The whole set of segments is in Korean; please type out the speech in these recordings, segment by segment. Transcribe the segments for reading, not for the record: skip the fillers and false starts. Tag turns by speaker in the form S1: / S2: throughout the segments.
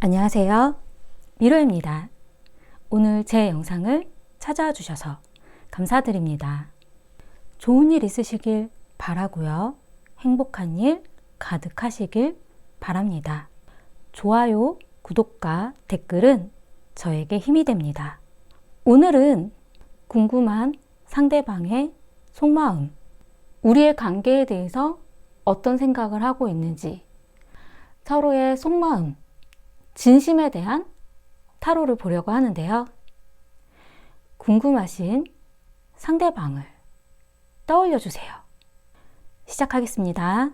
S1: 안녕하세요. 미로입니다. 오늘 제 영상을 찾아와 주셔서 감사드립니다. 좋은 일 있으시길 바라고요. 행복한 일 가득하시길 바랍니다. 좋아요, 구독과 댓글은 저에게 힘이 됩니다. 오늘은 궁금한 상대방의 속마음, 우리의 관계에 대해서 어떤 생각을 하고 있는지, 서로의 속마음, 진심에 대한 타로를 보려고 하는데요. 궁금하신 상대방을 떠올려 주세요. 시작하겠습니다.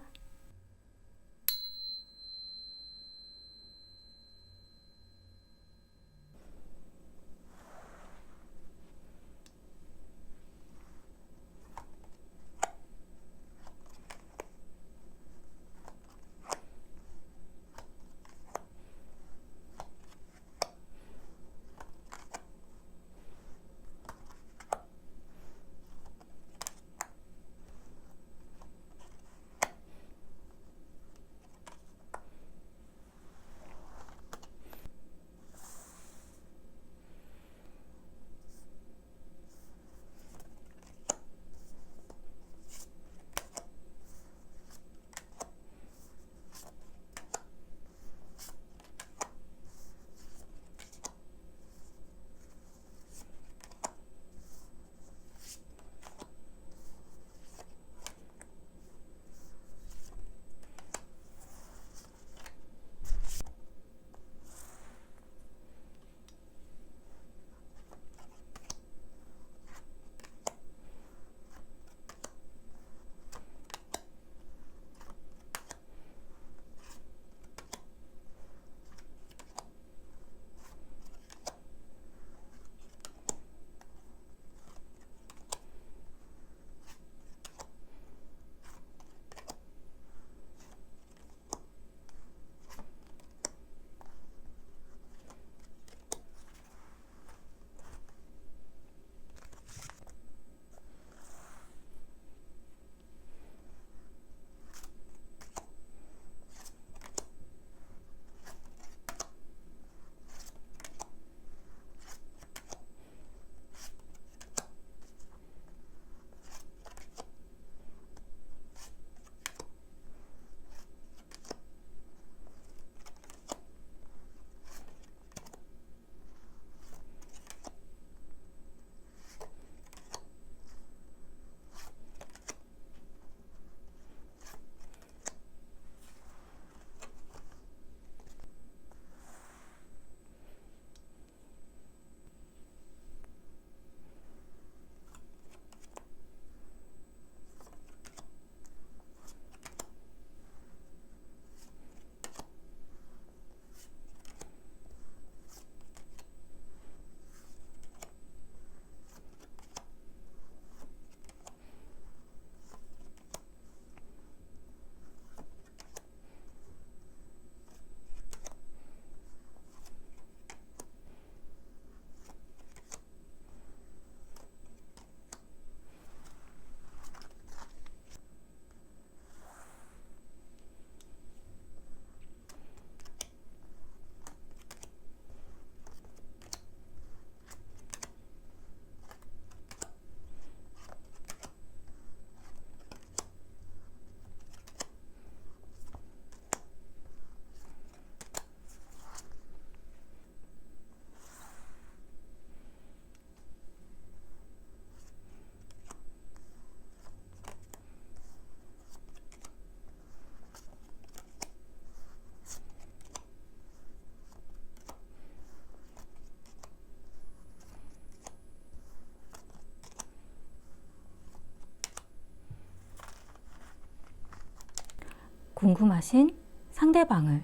S1: 궁금하신 상대방을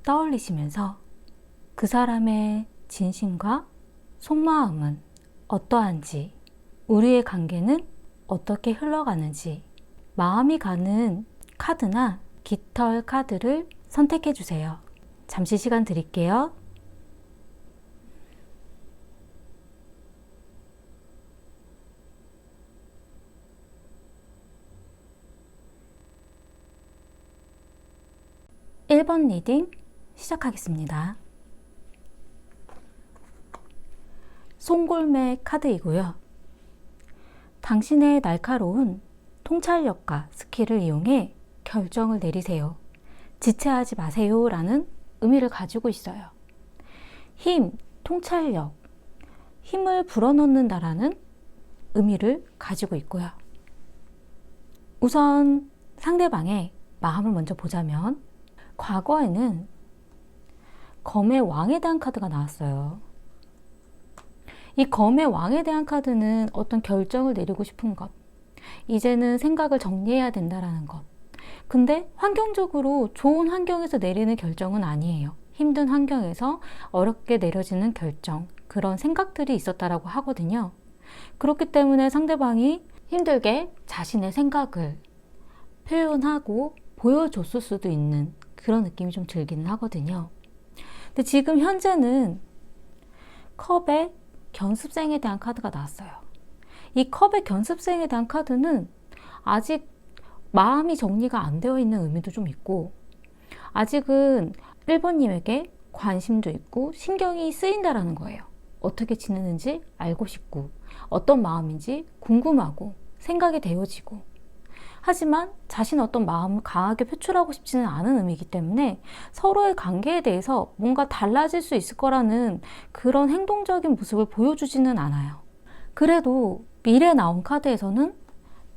S1: 떠올리시면서 그 사람의 진심과 속마음은 어떠한지, 우리의 관계는 어떻게 흘러가는지, 마음이 가는 카드나 깃털 카드를 선택해 주세요. 잠시 시간 드릴게요. 1번 리딩 시작하겠습니다. 송골매 카드이고요. 당신의 날카로운 통찰력과 스킬을 이용해 결정을 내리세요. 지체하지 마세요 라는 의미를 가지고 있어요. 힘, 통찰력, 힘을 불어넣는다라는 의미를 가지고 있고요. 우선 상대방의 마음을 먼저 보자면 과거에는 검의 왕에 대한 카드가 나왔어요. 이 검의 왕에 대한 카드는 어떤 결정을 내리고 싶은 것, 이제는 생각을 정리해야 된다라는 것. 근데 환경적으로 좋은 환경에서 내리는 결정은 아니에요. 힘든 환경에서 어렵게 내려지는 결정, 그런 생각들이 있었다라고 하거든요. 그렇기 때문에 상대방이 힘들게 자신의 생각을 표현하고 보여줬을 수도 있는 그런 느낌이 좀 들기는 하거든요. 근데 지금 현재는 컵의 견습생에 대한 카드가 나왔어요. 이 컵의 견습생에 대한 카드는 아직 마음이 정리가 안 되어 있는 의미도 좀 있고, 아직은 1번님에게 관심도 있고 신경이 쓰인다라는 거예요. 어떻게 지내는지 알고 싶고, 어떤 마음인지 궁금하고, 생각이 되어지고. 하지만 자신의 어떤 마음을 강하게 표출하고 싶지는 않은 의미이기 때문에 서로의 관계에 대해서 뭔가 달라질 수 있을 거라는 그런 행동적인 모습을 보여주지는 않아요. 그래도 미래에 나온 카드에서는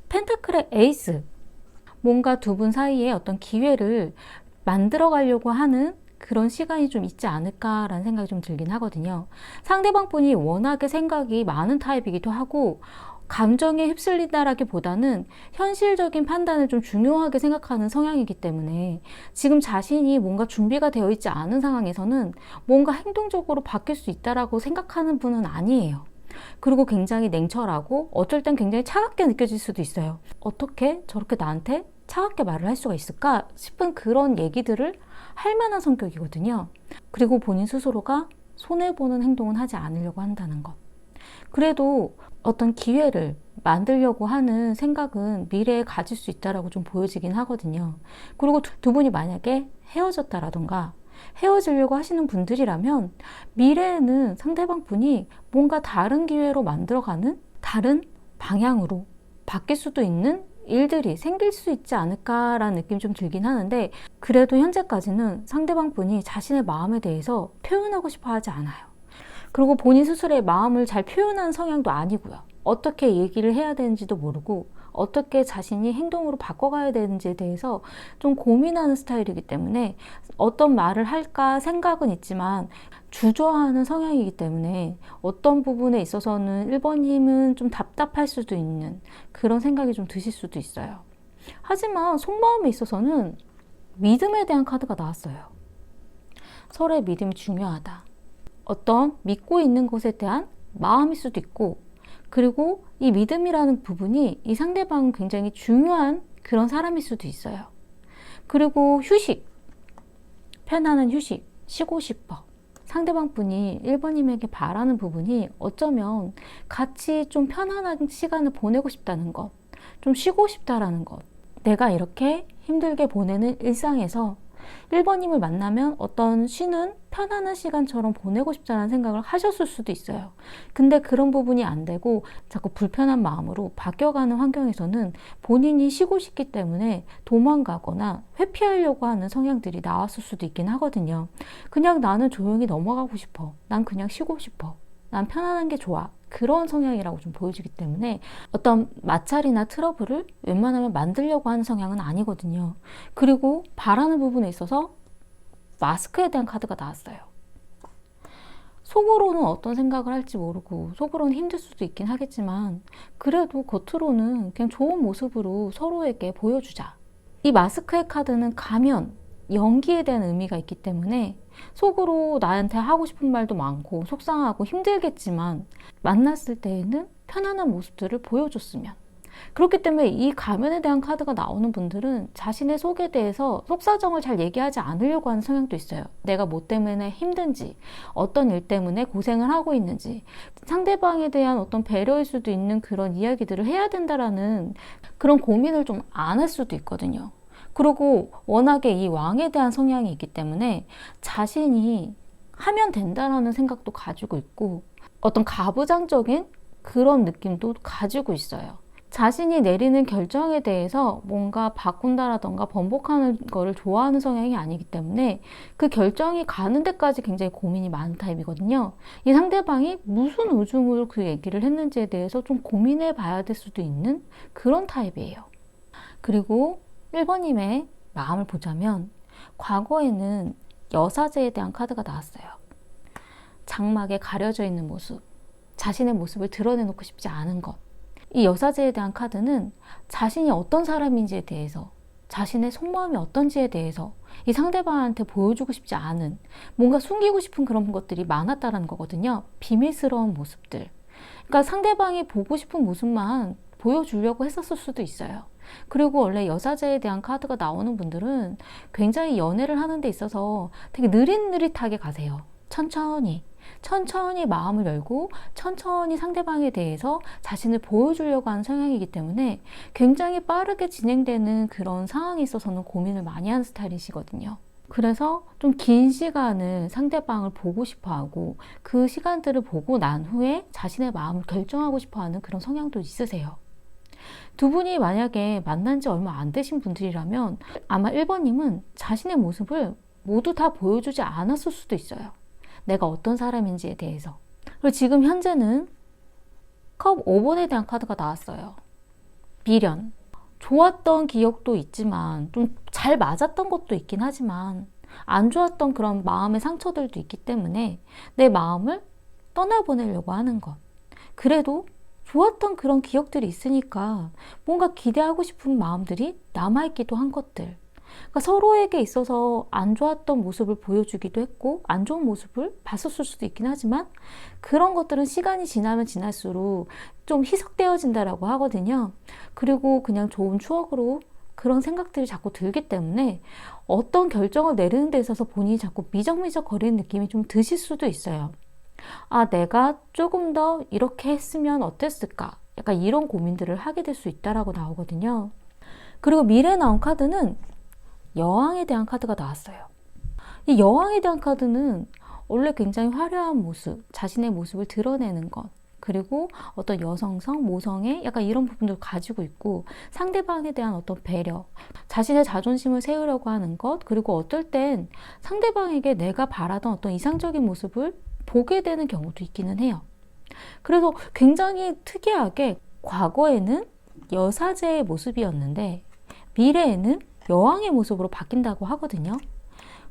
S1: 펜타클의 에이스, 뭔가 두 분 사이에 어떤 기회를 만들어 가려고 하는 그런 시간이 좀 있지 않을까라는 생각이 좀 들긴 하거든요. 상대방 분이 워낙에 생각이 많은 타입이기도 하고, 감정에 휩쓸린다라기보다는 현실적인 판단을 좀 중요하게 생각하는 성향이기 때문에 지금 자신이 뭔가 준비가 되어 있지 않은 상황에서는 뭔가 행동적으로 바뀔 수 있다라고 생각하는 분은 아니에요. 그리고 굉장히 냉철하고 어쩔 땐 굉장히 차갑게 느껴질 수도 있어요. 어떻게 저렇게 나한테 차갑게 말을 할 수가 있을까 싶은 그런 얘기들을 할 만한 성격이거든요. 그리고 본인 스스로가 손해보는 행동은 하지 않으려고 한다는 것. 그래도 어떤 기회를 만들려고 하는 생각은 미래에 가질 수 있다라고 좀 보여지긴 하거든요. 그리고 두 분이 만약에 헤어졌다라던가 헤어지려고 하시는 분들이라면 미래에는 상대방 분이 뭔가 다른 기회로 만들어가는 다른 방향으로 바뀔 수도 있는 일들이 생길 수 있지 않을까라는 느낌이 좀 들긴 하는데, 그래도 현재까지는 상대방 분이 자신의 마음에 대해서 표현하고 싶어 하지 않아요. 그리고 본인 스스로의 마음을 잘 표현하는 성향도 아니고요. 어떻게 얘기를 해야 되는지도 모르고 어떻게 자신이 행동으로 바꿔가야 되는지에 대해서 좀 고민하는 스타일이기 때문에 어떤 말을 할까 생각은 있지만 주저하는 성향이기 때문에 어떤 부분에 있어서는 1번님은 좀 답답할 수도 있는 그런 생각이 좀 드실 수도 있어요. 하지만 속마음에 있어서는 믿음에 대한 카드가 나왔어요. 서로의 믿음이 중요하다. 어떤 믿고 있는 것에 대한 마음일 수도 있고, 그리고 이 믿음이라는 부분이 이 상대방은 굉장히 중요한 그런 사람일 수도 있어요. 그리고 휴식, 편안한 휴식, 쉬고 싶어. 상대방 분이 1번님에게 바라는 부분이 어쩌면 같이 좀 편안한 시간을 보내고 싶다는 것, 좀 쉬고 싶다라는 것. 내가 이렇게 힘들게 보내는 일상에서 1번님을 만나면 어떤 쉬는 편안한 시간처럼 보내고 싶다는 생각을 하셨을 수도 있어요. 근데 그런 부분이 안 되고 자꾸 불편한 마음으로 바뀌어가는 환경에서는 본인이 쉬고 싶기 때문에 도망가거나 회피하려고 하는 성향들이 나왔을 수도 있긴 하거든요. 그냥 나는 조용히 넘어가고 싶어. 난 그냥 쉬고 싶어. 난 편안한 게 좋아. 그런 성향이라고 좀 보여지기 때문에 어떤 마찰이나 트러블을 웬만하면 만들려고 하는 성향은 아니거든요. 그리고 바라는 부분에 있어서 마스크에 대한 카드가 나왔어요. 속으로는 어떤 생각을 할지 모르고 속으로는 힘들 수도 있긴 하겠지만 그래도 겉으로는 그냥 좋은 모습으로 서로에게 보여주자. 이 마스크의 카드는 가면, 연기에 대한 의미가 있기 때문에 속으로 나한테 하고 싶은 말도 많고 속상하고 힘들겠지만 만났을 때에는 편안한 모습들을 보여줬으면. 그렇기 때문에 이 가면에 대한 카드가 나오는 분들은 자신의 속에 대해서 속사정을 잘 얘기하지 않으려고 하는 성향도 있어요. 내가 뭐 때문에 힘든지, 어떤 일 때문에 고생을 하고 있는지, 상대방에 대한 어떤 배려일 수도 있는 그런 이야기들을 해야 된다라는 그런 고민을 좀 안 할 수도 있거든요. 그리고 워낙에 이 왕에 대한 성향이 있기 때문에 자신이 하면 된다라는 생각도 가지고 있고, 어떤 가부장적인 그런 느낌도 가지고 있어요. 자신이 내리는 결정에 대해서 뭔가 바꾼다라던가 번복하는 거를 좋아하는 성향이 아니기 때문에 그 결정이 가는 데까지 굉장히 고민이 많은 타입이거든요. 이 상대방이 무슨 오줌으로 그 얘기를 했는지에 대해서 좀 고민해 봐야 될 수도 있는 그런 타입이에요. 그리고 1번님의 마음을 보자면 과거에는 여사제에 대한 카드가 나왔어요. 장막에 가려져 있는 모습, 자신의 모습을 드러내놓고 싶지 않은 것. 이 여사제에 대한 카드는 자신이 어떤 사람인지에 대해서, 자신의 속마음이 어떤지에 대해서 이 상대방한테 보여주고 싶지 않은, 뭔가 숨기고 싶은 그런 것들이 많았다는 거거든요. 비밀스러운 모습들. 그러니까 상대방이 보고 싶은 모습만 보여주려고 했었을 수도 있어요. 그리고 원래 여사제에 대한 카드가 나오는 분들은 굉장히 연애를 하는 데 있어서 되게 느릿느릿하게 가세요. 천천히 마음을 열고 천천히 상대방에 대해서 자신을 보여주려고 하는 성향이기 때문에 굉장히 빠르게 진행되는 그런 상황에 있어서는 고민을 많이 하는 스타일이시거든요. 그래서 좀 긴 시간을 상대방을 보고 싶어 하고 그 시간들을 보고 난 후에 자신의 마음을 결정하고 싶어 하는 그런 성향도 있으세요. 두 분이 만약에 만난 지 얼마 안 되신 분들이라면 아마 1번님은 자신의 모습을 모두 다 보여주지 않았을 수도 있어요. 내가 어떤 사람인지에 대해서. 그리고 지금 현재는 컵 5번에 대한 카드가 나왔어요. 미련. 좋았던 기억도 있지만 좀 잘 맞았던 것도 있긴 하지만 안 좋았던 그런 마음의 상처들도 있기 때문에 내 마음을 떠나보내려고 하는 것. 그래도 좋았던 그런 기억들이 있으니까 뭔가 기대하고 싶은 마음들이 남아있기도 한 것들. 그러니까 서로에게 있어서 안 좋았던 모습을 보여주기도 했고 안 좋은 모습을 봤었을 수도 있긴 하지만 그런 것들은 시간이 지나면 지날수록 좀 희석되어진다라고 하거든요. 그리고 그냥 좋은 추억으로 그런 생각들이 자꾸 들기 때문에 어떤 결정을 내리는 데 있어서 본인이 자꾸 미적미적 거리는 느낌이 좀 드실 수도 있어요. 아, 내가 조금 더 이렇게 했으면 어땠을까? 약간 이런 고민들을 하게 될 수 있다라고 나오거든요. 그리고 미래에 나온 카드는 여왕에 대한 카드가 나왔어요. 이 여왕에 대한 카드는 원래 굉장히 화려한 모습, 자신의 모습을 드러내는 것, 그리고 어떤 여성성, 모성애 약간 이런 부분들을 가지고 있고 상대방에 대한 어떤 배려, 자신의 자존심을 세우려고 하는 것, 그리고 어떨 땐 상대방에게 내가 바라던 어떤 이상적인 모습을 보게 되는 경우도 있기는 해요. 그래서 굉장히 특이하게 과거에는 여사제의 모습이었는데 미래에는 여왕의 모습으로 바뀐다고 하거든요.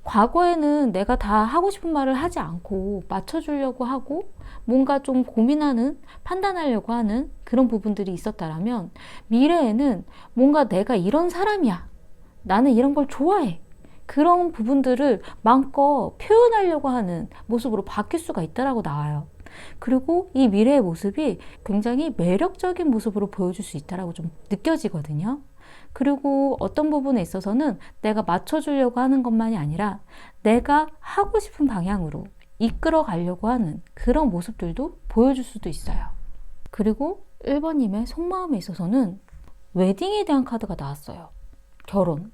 S1: 과거에는 내가 다 하고 싶은 말을 하지 않고 맞춰주려고 하고 뭔가 좀 고민하는, 판단하려고 하는 그런 부분들이 있었다라면 미래에는 뭔가 내가 이런 사람이야. 나는 이런 걸 좋아해. 그런 부분들을 마음껏 표현하려고 하는 모습으로 바뀔 수가 있다라고 나와요. 그리고 이 미래의 모습이 굉장히 매력적인 모습으로 보여줄 수 있다라고 좀 느껴지거든요. 그리고 어떤 부분에 있어서는 내가 맞춰주려고 하는 것만이 아니라 내가 하고 싶은 방향으로 이끌어 가려고 하는 그런 모습들도 보여줄 수도 있어요. 그리고 1번님의 속마음에 있어서는 웨딩에 대한 카드가 나왔어요. 결혼.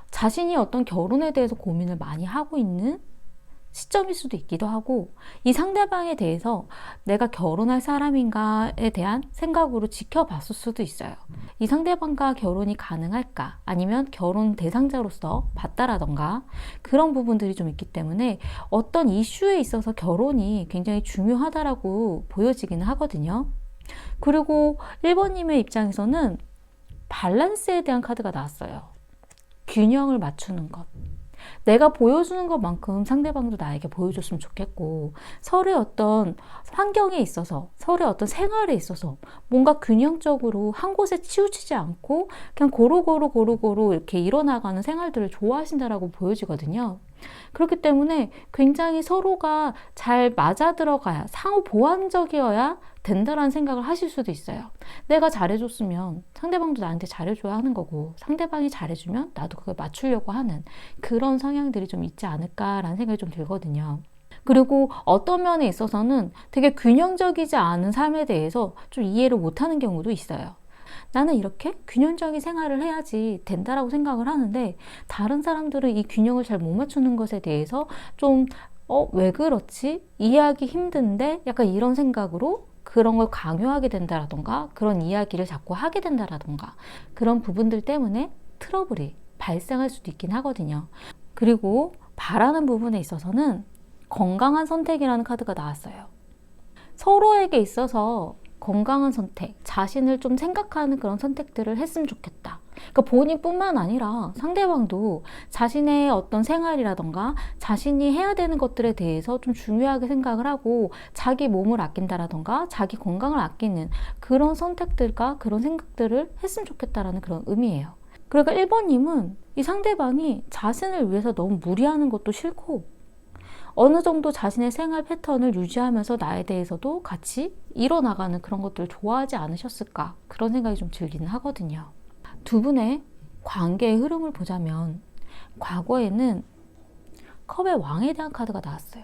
S1: 자신이 어떤 결혼에 대해서 고민을 많이 하고 있는 시점일 수도 있기도 하고 이 상대방에 대해서 내가 결혼할 사람인가에 대한 생각으로 지켜봤을 수도 있어요. 이 상대방과 결혼이 가능할까? 아니면 결혼 대상자로서 봤다라던가 그런 부분들이 좀 있기 때문에 어떤 이슈에 있어서 결혼이 굉장히 중요하다라고 보여지기는 하거든요. 그리고 1번님의 입장에서는 밸런스에 대한 카드가 나왔어요. 균형을 맞추는 것. 내가 보여주는 것만큼 상대방도 나에게 보여줬으면 좋겠고 서로의 어떤 환경에 있어서 서로의 어떤 생활에 있어서 뭔가 균형적으로 한 곳에 치우치지 않고 그냥 고루고루 이렇게 일어나가는 생활들을 좋아하신다라고 보여지거든요. 그렇기 때문에 굉장히 서로가 잘 맞아들어가야 상호 보완적이어야 된다라는 생각을 하실 수도 있어요. 내가 잘해줬으면 상대방도 나한테 잘해줘야 하는 거고 상대방이 잘해주면 나도 그걸 맞추려고 하는 그런 성향들이 좀 있지 않을까라는 생각이 좀 들거든요. 그리고 어떤 면에 있어서는 되게 균형적이지 않은 삶에 대해서 좀 이해를 못하는 경우도 있어요. 나는 이렇게 균형적인 생활을 해야지 된다라고 생각을 하는데 다른 사람들은 이 균형을 잘 못 맞추는 것에 대해서 좀 왜 그렇지? 이해하기 힘든데? 약간 이런 생각으로 그런 걸 강요하게 된다라던가 그런 이야기를 자꾸 하게 된다라던가 그런 부분들 때문에 트러블이 발생할 수도 있긴 하거든요. 그리고 바라는 부분에 있어서는 건강한 선택이라는 카드가 나왔어요. 서로에게 있어서 건강한 선택, 자신을 좀 생각하는 그런 선택들을 했으면 좋겠다. 그러니까 본인뿐만 아니라 상대방도 자신의 어떤 생활이라던가 자신이 해야 되는 것들에 대해서 좀 중요하게 생각을 하고 자기 몸을 아낀다라던가 자기 건강을 아끼는 그런 선택들과 그런 생각들을 했으면 좋겠다라는 그런 의미예요. 그러니까 1번님은 이 상대방이 자신을 위해서 너무 무리하는 것도 싫고 어느 정도 자신의 생활 패턴을 유지하면서 나에 대해서도 같이 이뤄나가는 그런 것들을 좋아하지 않으셨을까 그런 생각이 좀 들기는 하거든요. 두 분의 관계의 흐름을 보자면 과거에는 컵의 왕에 대한 카드가 나왔어요.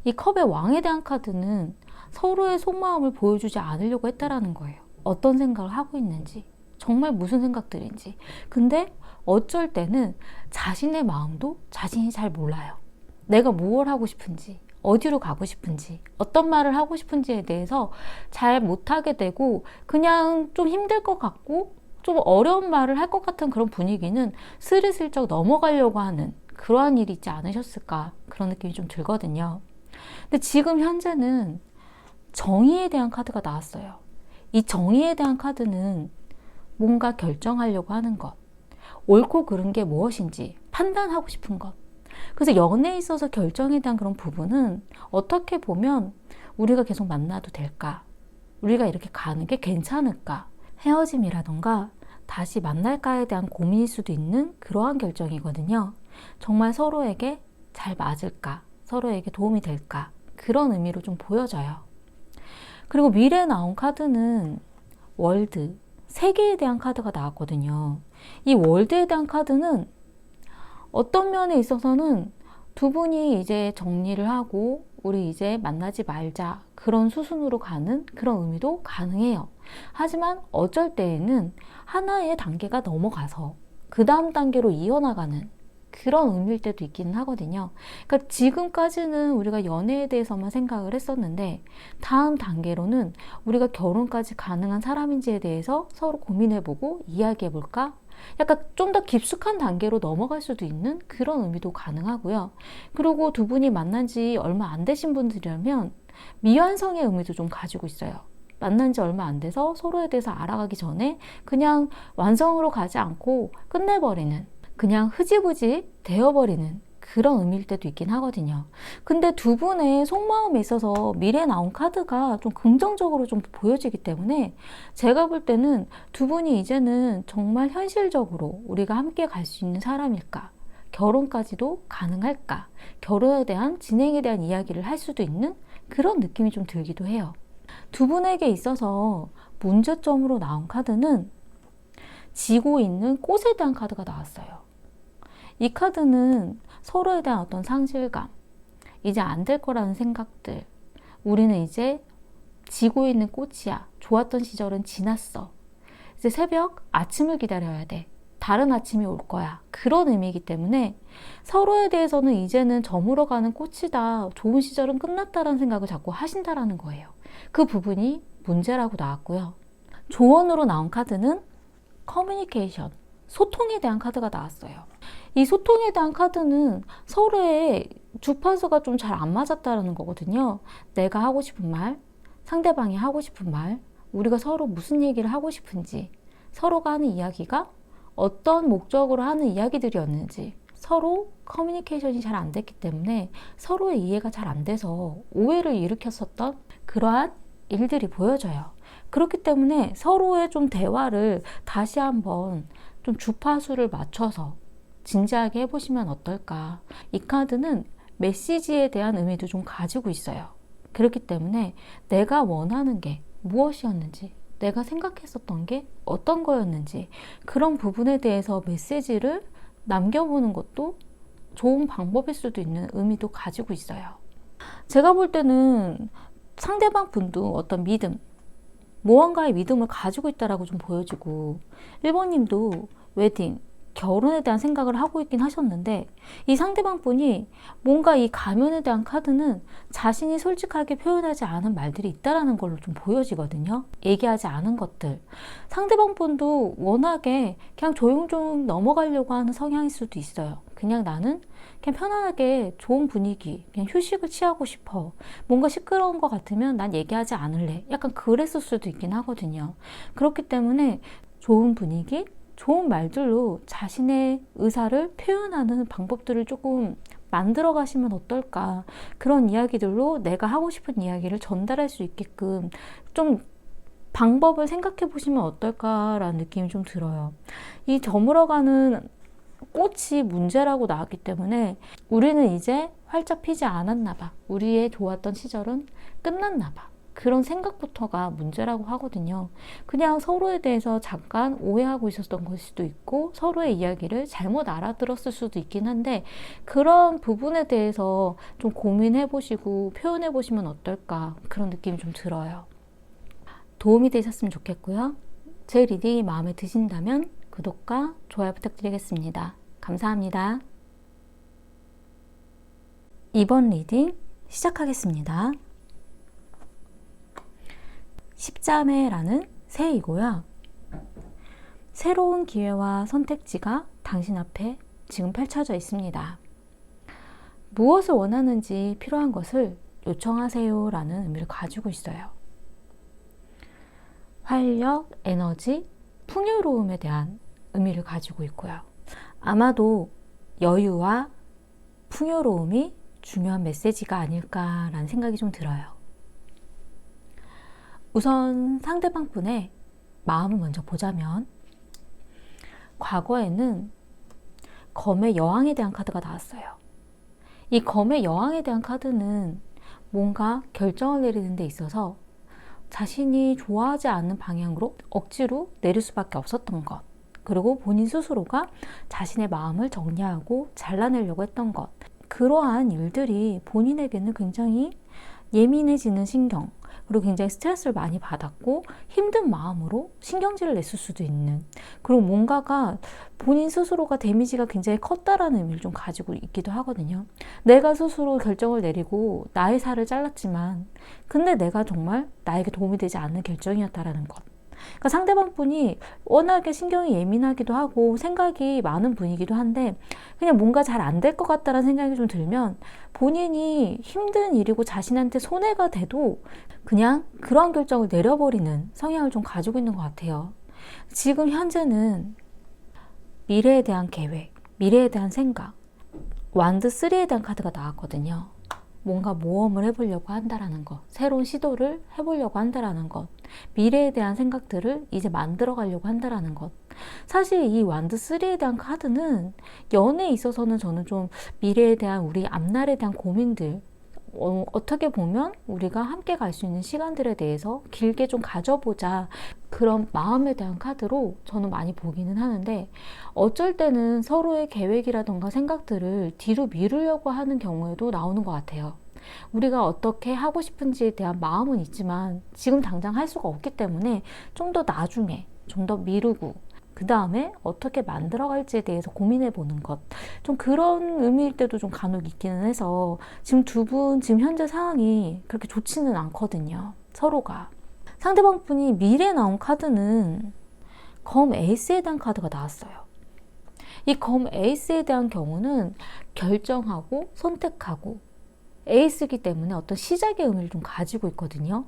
S1: 이 컵의 왕에 대한 카드는 서로의 속마음을 보여주지 않으려고 했다라는 거예요. 어떤 생각을 하고 있는지, 정말 무슨 생각들인지. 근데 어쩔 때는 자신의 마음도 자신이 잘 몰라요. 내가 무엇을 하고 싶은지, 어디로 가고 싶은지, 어떤 말을 하고 싶은지에 대해서 잘 못하게 되고 그냥 좀 힘들 것 같고 좀 어려운 말을 할 것 같은 그런 분위기는 스리슬쩍 넘어가려고 하는 그러한 일이 있지 않으셨을까 그런 느낌이 좀 들거든요. 근데 지금 현재는 정의에 대한 카드가 나왔어요. 이 정의에 대한 카드는 뭔가 결정하려고 하는 것, 옳고 그른 게 무엇인지 판단하고 싶은 것. 그래서 연애에 있어서 결정에 대한 그런 부분은 어떻게 보면 우리가 계속 만나도 될까? 우리가 이렇게 가는 게 괜찮을까? 헤어짐이라던가 다시 만날까에 대한 고민일 수도 있는 그러한 결정이거든요. 정말 서로에게 잘 맞을까? 서로에게 도움이 될까? 그런 의미로 좀 보여져요. 그리고 미래에 나온 카드는 월드, 세계에 대한 카드가 나왔거든요. 이 월드에 대한 카드는 어떤 면에 있어서는 두 분이 이제 정리를 하고 우리 이제 만나지 말자 그런 수순으로 가는 그런 의미도 가능해요. 하지만 어쩔 때에는 하나의 단계가 넘어가서 그 다음 단계로 이어나가는 그런 의미일 때도 있기는 하거든요. 그러니까 지금까지는 우리가 연애에 대해서만 생각을 했었는데 다음 단계로는 우리가 결혼까지 가능한 사람인지에 대해서 서로 고민해보고 이야기해볼까? 약간 좀 더 깊숙한 단계로 넘어갈 수도 있는 그런 의미도 가능하고요. 그리고 두 분이 만난 지 얼마 안 되신 분들이라면 미완성의 의미도 좀 가지고 있어요. 만난 지 얼마 안 돼서 서로에 대해서 알아가기 전에 그냥 완성으로 가지 않고 끝내버리는, 그냥 흐지부지 되어버리는 그런 의미일 때도 있긴 하거든요. 근데 두 분의 속마음에 있어서 미래에 나온 카드가 좀 긍정적으로 좀 보여지기 때문에 제가 볼 때는 두 분이 이제는 정말 현실적으로 우리가 함께 갈 수 있는 사람일까? 결혼까지도 가능할까? 결혼에 대한 진행에 대한 이야기를 할 수도 있는 그런 느낌이 좀 들기도 해요. 두 분에게 있어서 문제점으로 나온 카드는 지고 있는 꽃에 대한 카드가 나왔어요. 이 카드는 서로에 대한 어떤 상실감, 이제 안 될 거라는 생각들, 우리는 이제 지고 있는 꽃이야. 좋았던 시절은 지났어. 이제 새벽 아침을 기다려야 돼. 다른 아침이 올 거야. 그런 의미이기 때문에 서로에 대해서는 이제는 저물어가는 꽃이다. 좋은 시절은 끝났다라는 생각을 자꾸 하신다라는 거예요. 그 부분이 문제라고 나왔고요. 조언으로 나온 카드는 커뮤니케이션, 소통에 대한 카드가 나왔어요. 이 소통에 대한 카드는 서로의 주파수가 좀 잘 안 맞았다는 거거든요. 내가 하고 싶은 말, 상대방이 하고 싶은 말, 우리가 서로 무슨 얘기를 하고 싶은지, 서로가 하는 이야기가 어떤 목적으로 하는 이야기들이었는지 서로 커뮤니케이션이 잘 안 됐기 때문에 서로의 이해가 잘 안 돼서 오해를 일으켰었던 그러한 일들이 보여져요. 그렇기 때문에 서로의 좀 대화를 다시 한번 좀 주파수를 맞춰서 진지하게 해보시면 어떨까. 이 카드는 메시지에 대한 의미도 좀 가지고 있어요. 그렇기 때문에 내가 원하는 게 무엇이었는지, 내가 생각했었던 게 어떤 거였는지 그런 부분에 대해서 메시지를 남겨보는 것도 좋은 방법일 수도 있는 의미도 가지고 있어요. 제가 볼 때는 상대방 분도 어떤 믿음, 무언가의 믿음을 가지고 있다라고 좀 보여지고 1번님도 웨딩, 결혼에 대한 생각을 하고 있긴 하셨는데 이 상대방 분이 뭔가 이 가면에 대한 카드는 자신이 솔직하게 표현하지 않은 말들이 있다라는 걸로 좀 보여지거든요. 얘기하지 않은 것들. 상대방 분도 워낙에 그냥 조용조용 넘어가려고 하는 성향일 수도 있어요. 그냥 나는 그냥 편안하게 좋은 분위기, 그냥 휴식을 취하고 싶어. 뭔가 시끄러운 것 같으면 난 얘기하지 않을래. 약간 그랬을 수도 있긴 하거든요. 그렇기 때문에 좋은 분위기, 좋은 말들로 자신의 의사를 표현하는 방법들을 조금 만들어 가시면 어떨까. 그런 이야기들로 내가 하고 싶은 이야기를 전달할 수 있게끔 좀 방법을 생각해 보시면 어떨까라는 느낌이 좀 들어요. 이 저물어가는 꽃이 문제라고 나왔기 때문에 우리는 이제 활짝 피지 않았나 봐. 우리의 좋았던 시절은 끝났나 봐. 그런 생각부터가 문제라고 하거든요. 그냥 서로에 대해서 잠깐 오해하고 있었던 걸 수도 있고 서로의 이야기를 잘못 알아들었을 수도 있긴 한데 그런 부분에 대해서 좀 고민해 보시고 표현해 보시면 어떨까 그런 느낌이 좀 들어요. 도움이 되셨으면 좋겠고요. 제 리딩이 마음에 드신다면 구독과 좋아요 부탁드리겠습니다. 감사합니다. 이번 리딩 시작하겠습니다. 십자매라는 새이고요. 새로운 기회와 선택지가 당신 앞에 지금 펼쳐져 있습니다. 무엇을 원하는지 필요한 것을 요청하세요 라는 의미를 가지고 있어요. 활력, 에너지, 풍요로움에 대한 의미를 가지고 있고요. 아마도 여유와 풍요로움이 중요한 메시지가 아닐까라는 생각이 좀 들어요. 우선 상대방 분의 마음을 먼저 보자면 과거에는 검의 여왕에 대한 카드가 나왔어요. 이 검의 여왕에 대한 카드는 뭔가 결정을 내리는 데 있어서 자신이 좋아하지 않는 방향으로 억지로 내릴 수밖에 없었던 것, 그리고 본인 스스로가 자신의 마음을 정리하고 잘라내려고 했던 것, 그러한 일들이 본인에게는 굉장히 예민해지는 신경, 그리고 굉장히 스트레스를 많이 받았고 힘든 마음으로 신경질을 냈을 수도 있는, 그리고 뭔가가 본인 스스로가 데미지가 굉장히 컸다라는 의미를 좀 가지고 있기도 하거든요. 내가 스스로 결정을 내리고 나의 살을 잘랐지만 근데 내가 정말 나에게 도움이 되지 않는 결정이었다라는 것. 그러니까 상대방 분이 워낙에 신경이 예민하기도 하고 생각이 많은 분이기도 한데 그냥 뭔가 잘 안 될 것 같다는 생각이 좀 들면 본인이 힘든 일이고 자신한테 손해가 돼도 그냥 그런 결정을 내려버리는 성향을 좀 가지고 있는 것 같아요. 지금 현재는 미래에 대한 계획, 미래에 대한 생각, 완드 3에 대한 카드가 나왔거든요. 뭔가 모험을 해보려고 한다라는 것, 새로운 시도를 해보려고 한다라는 것, 미래에 대한 생각들을 이제 만들어 가려고 한다라는 것. 사실 이 완드 3에 대한 카드는 연애에 있어서는 저는 좀 미래에 대한 우리 앞날에 대한 고민들, 어떻게 보면 우리가 함께 갈 수 있는 시간들에 대해서 길게 좀 가져보자, 그런 마음에 대한 카드로 저는 많이 보기는 하는데 어쩔 때는 서로의 계획이라던가 생각들을 뒤로 미루려고 하는 경우에도 나오는 것 같아요. 우리가 어떻게 하고 싶은지에 대한 마음은 있지만 지금 당장 할 수가 없기 때문에 좀 더 나중에 좀 더 미루고 그 다음에 어떻게 만들어갈지에 대해서 고민해 보는 것, 좀 그런 의미일 때도 좀 간혹 있기는 해서 지금 두 분 지금 현재 상황이 그렇게 좋지는 않거든요. 서로가. 상대방 분이 미래에 나온 카드는 검 에이스에 대한 카드가 나왔어요. 이 검 에이스에 대한 경우는 결정하고 선택하고 에이스이기 때문에 어떤 시작의 의미를 좀 가지고 있거든요.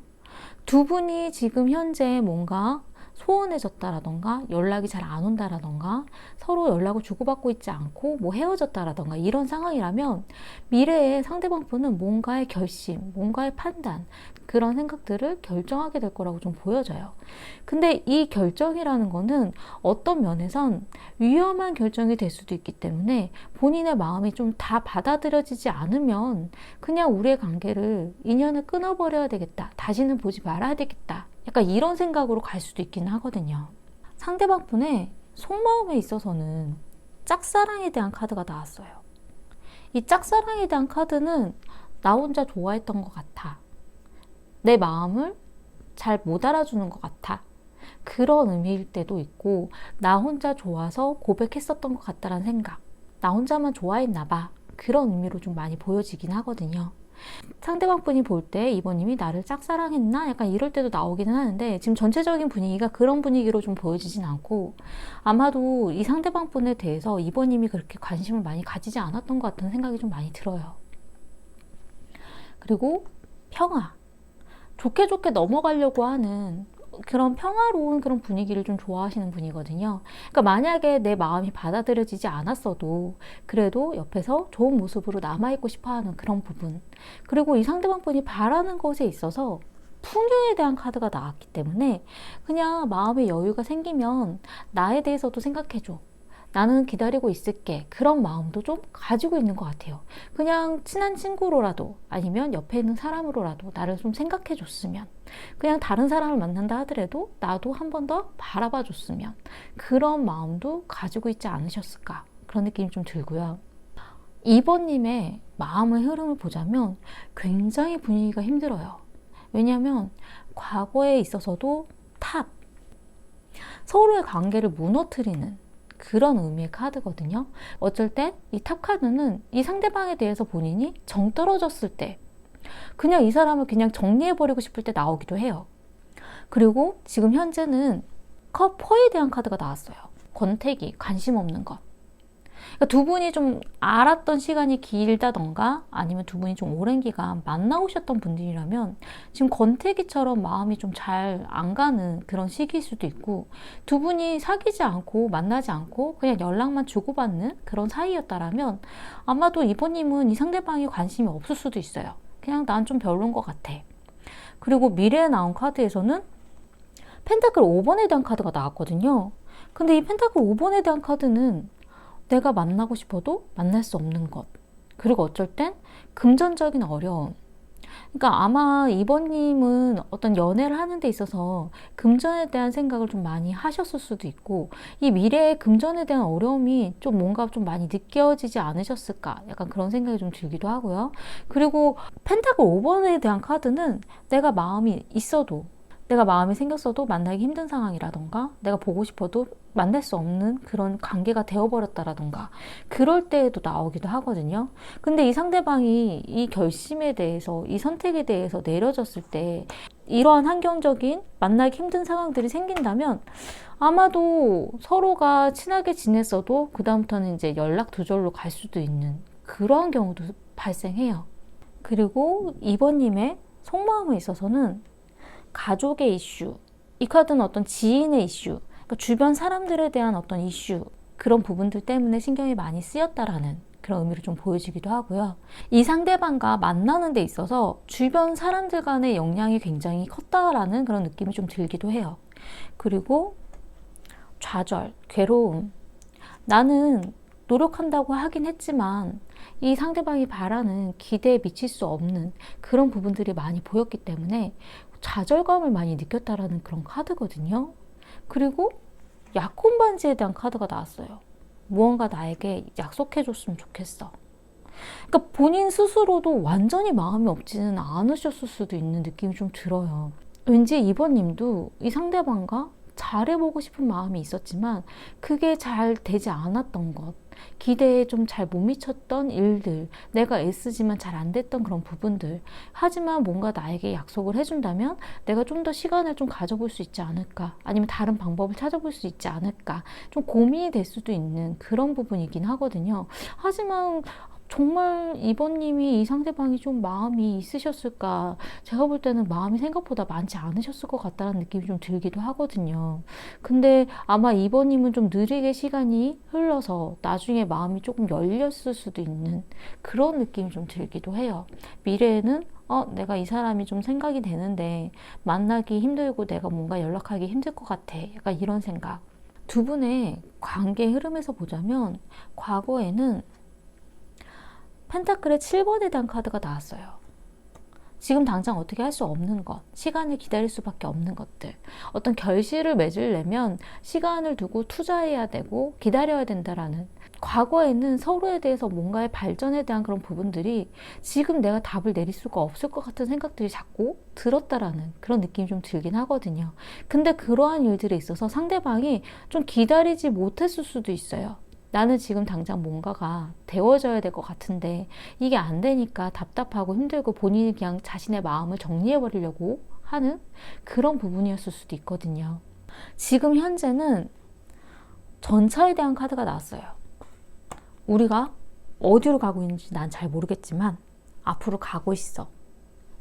S1: 두 분이 지금 현재 뭔가 소원해졌다라던가 연락이 잘 안 온다라던가 서로 연락을 주고받고 있지 않고 뭐 헤어졌다라던가 이런 상황이라면 미래에 상대방 분은 뭔가의 결심, 뭔가의 판단, 그런 생각들을 결정하게 될 거라고 좀 보여져요. 근데 이 결정이라는 거는 어떤 면에선 위험한 결정이 될 수도 있기 때문에 본인의 마음이 좀 다 받아들여지지 않으면 그냥 우리의 관계를, 인연을 끊어버려야 되겠다, 다시는 보지 말아야 되겠다, 약간 이런 생각으로 갈 수도 있긴 하거든요. 상대방 분의 속마음에 있어서는 짝사랑에 대한 카드가 나왔어요. 이 짝사랑에 대한 카드는 나 혼자 좋아했던 것 같아, 내 마음을 잘 못 알아주는 것 같아, 그런 의미일 때도 있고, 나 혼자 좋아서 고백했었던 것 같다라는 생각, 나 혼자만 좋아했나 봐, 그런 의미로 좀 많이 보여지긴 하거든요. 상대방 분이 볼 때 이번님이 나를 짝사랑했나? 약간 이럴 때도 나오기는 하는데, 지금 전체적인 분위기가 그런 분위기로 좀 보여지진 않고, 아마도 이 상대방 분에 대해서 이번님이 그렇게 관심을 많이 가지지 않았던 것 같다는 생각이 좀 많이 들어요. 그리고 평화, 좋게 좋게 넘어가려고 하는 그런 평화로운 그런 분위기를 좀 좋아하시는 분이거든요. 그러니까 만약에 내 마음이 받아들여지지 않았어도 그래도 옆에서 좋은 모습으로 남아있고 싶어하는 그런 부분, 그리고 이 상대방 분이 바라는 것에 있어서 풍요에 대한 카드가 나왔기 때문에 그냥 마음의 여유가 생기면 나에 대해서도 생각해줘, 나는 기다리고 있을게, 그런 마음도 좀 가지고 있는 것 같아요. 그냥 친한 친구로라도 아니면 옆에 있는 사람으로라도 나를 좀 생각해 줬으면, 그냥 다른 사람을 만난다 하더라도 나도 한 번 더 바라봐 줬으면, 그런 마음도 가지고 있지 않으셨을까, 그런 느낌이 좀 들고요. 2번님의 마음의 흐름을 보자면 굉장히 분위기가 힘들어요. 왜냐하면 과거에 있어서도 탑, 서로의 관계를 무너뜨리는 그런 의미의 카드거든요. 어쩔 땐 이 탑 카드는 이 상대방에 대해서 본인이 정 떨어졌을 때 그냥 이 사람을 그냥 정리해버리고 싶을 때 나오기도 해요. 그리고 지금 현재는 컵 4에 대한 카드가 나왔어요. 권태기, 관심 없는 것. 그러니까 두 분이 좀 알았던 시간이 길다던가 아니면 두 분이 좀 오랜 기간 만나오셨던 분들이라면 지금 권태기처럼 마음이 좀 잘 안 가는 그런 시기일 수도 있고, 두 분이 사귀지 않고 만나지 않고 그냥 연락만 주고받는 그런 사이였다라면 아마도 이번님은 이 상대방에 관심이 없을 수도 있어요. 그냥 난 좀 별론 것 같아. 그리고 미래에 나온 카드에서는 펜타클 5번에 대한 카드가 나왔거든요. 근데 이 펜타클 5번에 대한 카드는 내가 만나고 싶어도 만날 수 없는 것, 그리고 어쩔 땐 금전적인 어려움. 그러니까 아마 이번님은 어떤 연애를 하는 데 있어서 금전에 대한 생각을 좀 많이 하셨을 수도 있고, 이 미래의 금전에 대한 어려움이 좀 뭔가 좀 많이 느껴지지 않으셨을까, 약간 그런 생각이 좀 들기도 하고요. 그리고 펜타클 5번에 대한 카드는 내가 마음이 있어도, 내가 마음이 생겼어도 만나기 힘든 상황이라던가 내가 보고 싶어도 만날 수 없는 그런 관계가 되어버렸다라던가 그럴 때에도 나오기도 하거든요. 근데 이 상대방이 이 결심에 대해서, 이 선택에 대해서 내려졌을 때 이러한 환경적인 만나기 힘든 상황들이 생긴다면 아마도 서로가 친하게 지냈어도 그 다음부터는 이제 연락 두절로 갈 수도 있는 그러한 경우도 발생해요. 그리고 2번님의 속마음에 있어서는 가족의 이슈, 이 카드는 어떤 지인의 이슈, 그러니까 주변 사람들에 대한 어떤 이슈, 그런 부분들 때문에 신경이 많이 쓰였다라는 그런 의미를 좀 보여지기도 하고요. 이 상대방과 만나는 데 있어서 주변 사람들 간의 영향이 굉장히 컸다라는 그런 느낌이 좀 들기도 해요. 그리고 좌절, 괴로움. 나는 노력한다고 하긴 했지만 이 상대방이 바라는 기대에 미칠 수 없는 그런 부분들이 많이 보였기 때문에 좌절감을 많이 느꼈다라는 그런 카드거든요. 그리고 약혼 반지에 대한 카드가 나왔어요. 무언가 나에게 약속해줬으면 좋겠어. 그러니까 본인 스스로도 완전히 마음이 없지는 않으셨을 수도 있는 느낌이 좀 들어요. 왠지 이번님도 이 상대방과 잘해보고 싶은 마음이 있었지만 그게 잘 되지 않았던 것, 기대에 좀 잘 못 미쳤던 일들, 내가 애쓰지만 잘 안 됐던 그런 부분들, 하지만 뭔가 나에게 약속을 해준다면 내가 좀 더 시간을 좀 가져볼 수 있지 않을까, 아니면 다른 방법을 찾아볼 수 있지 않을까, 좀 고민이 될 수도 있는 그런 부분이긴 하거든요. 하지만 정말 이번님이 이 상대방이 좀 마음이 있으셨을까? 제가 볼 때는 마음이 생각보다 많지 않으셨을 것 같다는 느낌이 좀 들기도 하거든요. 근데 아마 이번님은 좀 느리게 시간이 흘러서 나중에 마음이 조금 열렸을 수도 있는 그런 느낌이 좀 들기도 해요. 미래에는 내가 이 사람이 좀 생각이 되는데 만나기 힘들고 내가 뭔가 연락하기 힘들 것 같아. 약간 이런 생각. 두 분의 관계 흐름에서 보자면 과거에는 펜타클의 7번에 대한 카드가 나왔어요. 지금 당장 어떻게 할 수 없는 것, 시간을 기다릴 수밖에 없는 것들, 어떤 결실을 맺으려면 시간을 두고 투자해야 되고 기다려야 된다라는, 과거에는 서로에 대해서 뭔가의 발전에 대한 그런 부분들이 지금 내가 답을 내릴 수가 없을 것 같은 생각들이 자꾸 들었다라는 그런 느낌이 좀 들긴 하거든요. 근데 그러한 일들에 있어서 상대방이 좀 기다리지 못했을 수도 있어요. 나는 지금 당장 뭔가가 되어져야 될 것 같은데 이게 안 되니까 답답하고 힘들고 본인이 그냥 자신의 마음을 정리해버리려고 하는 그런 부분이었을 수도 있거든요. 지금 현재는 전차에 대한 카드가 나왔어요. 우리가 어디로 가고 있는지 난 잘 모르겠지만 앞으로 가고 있어.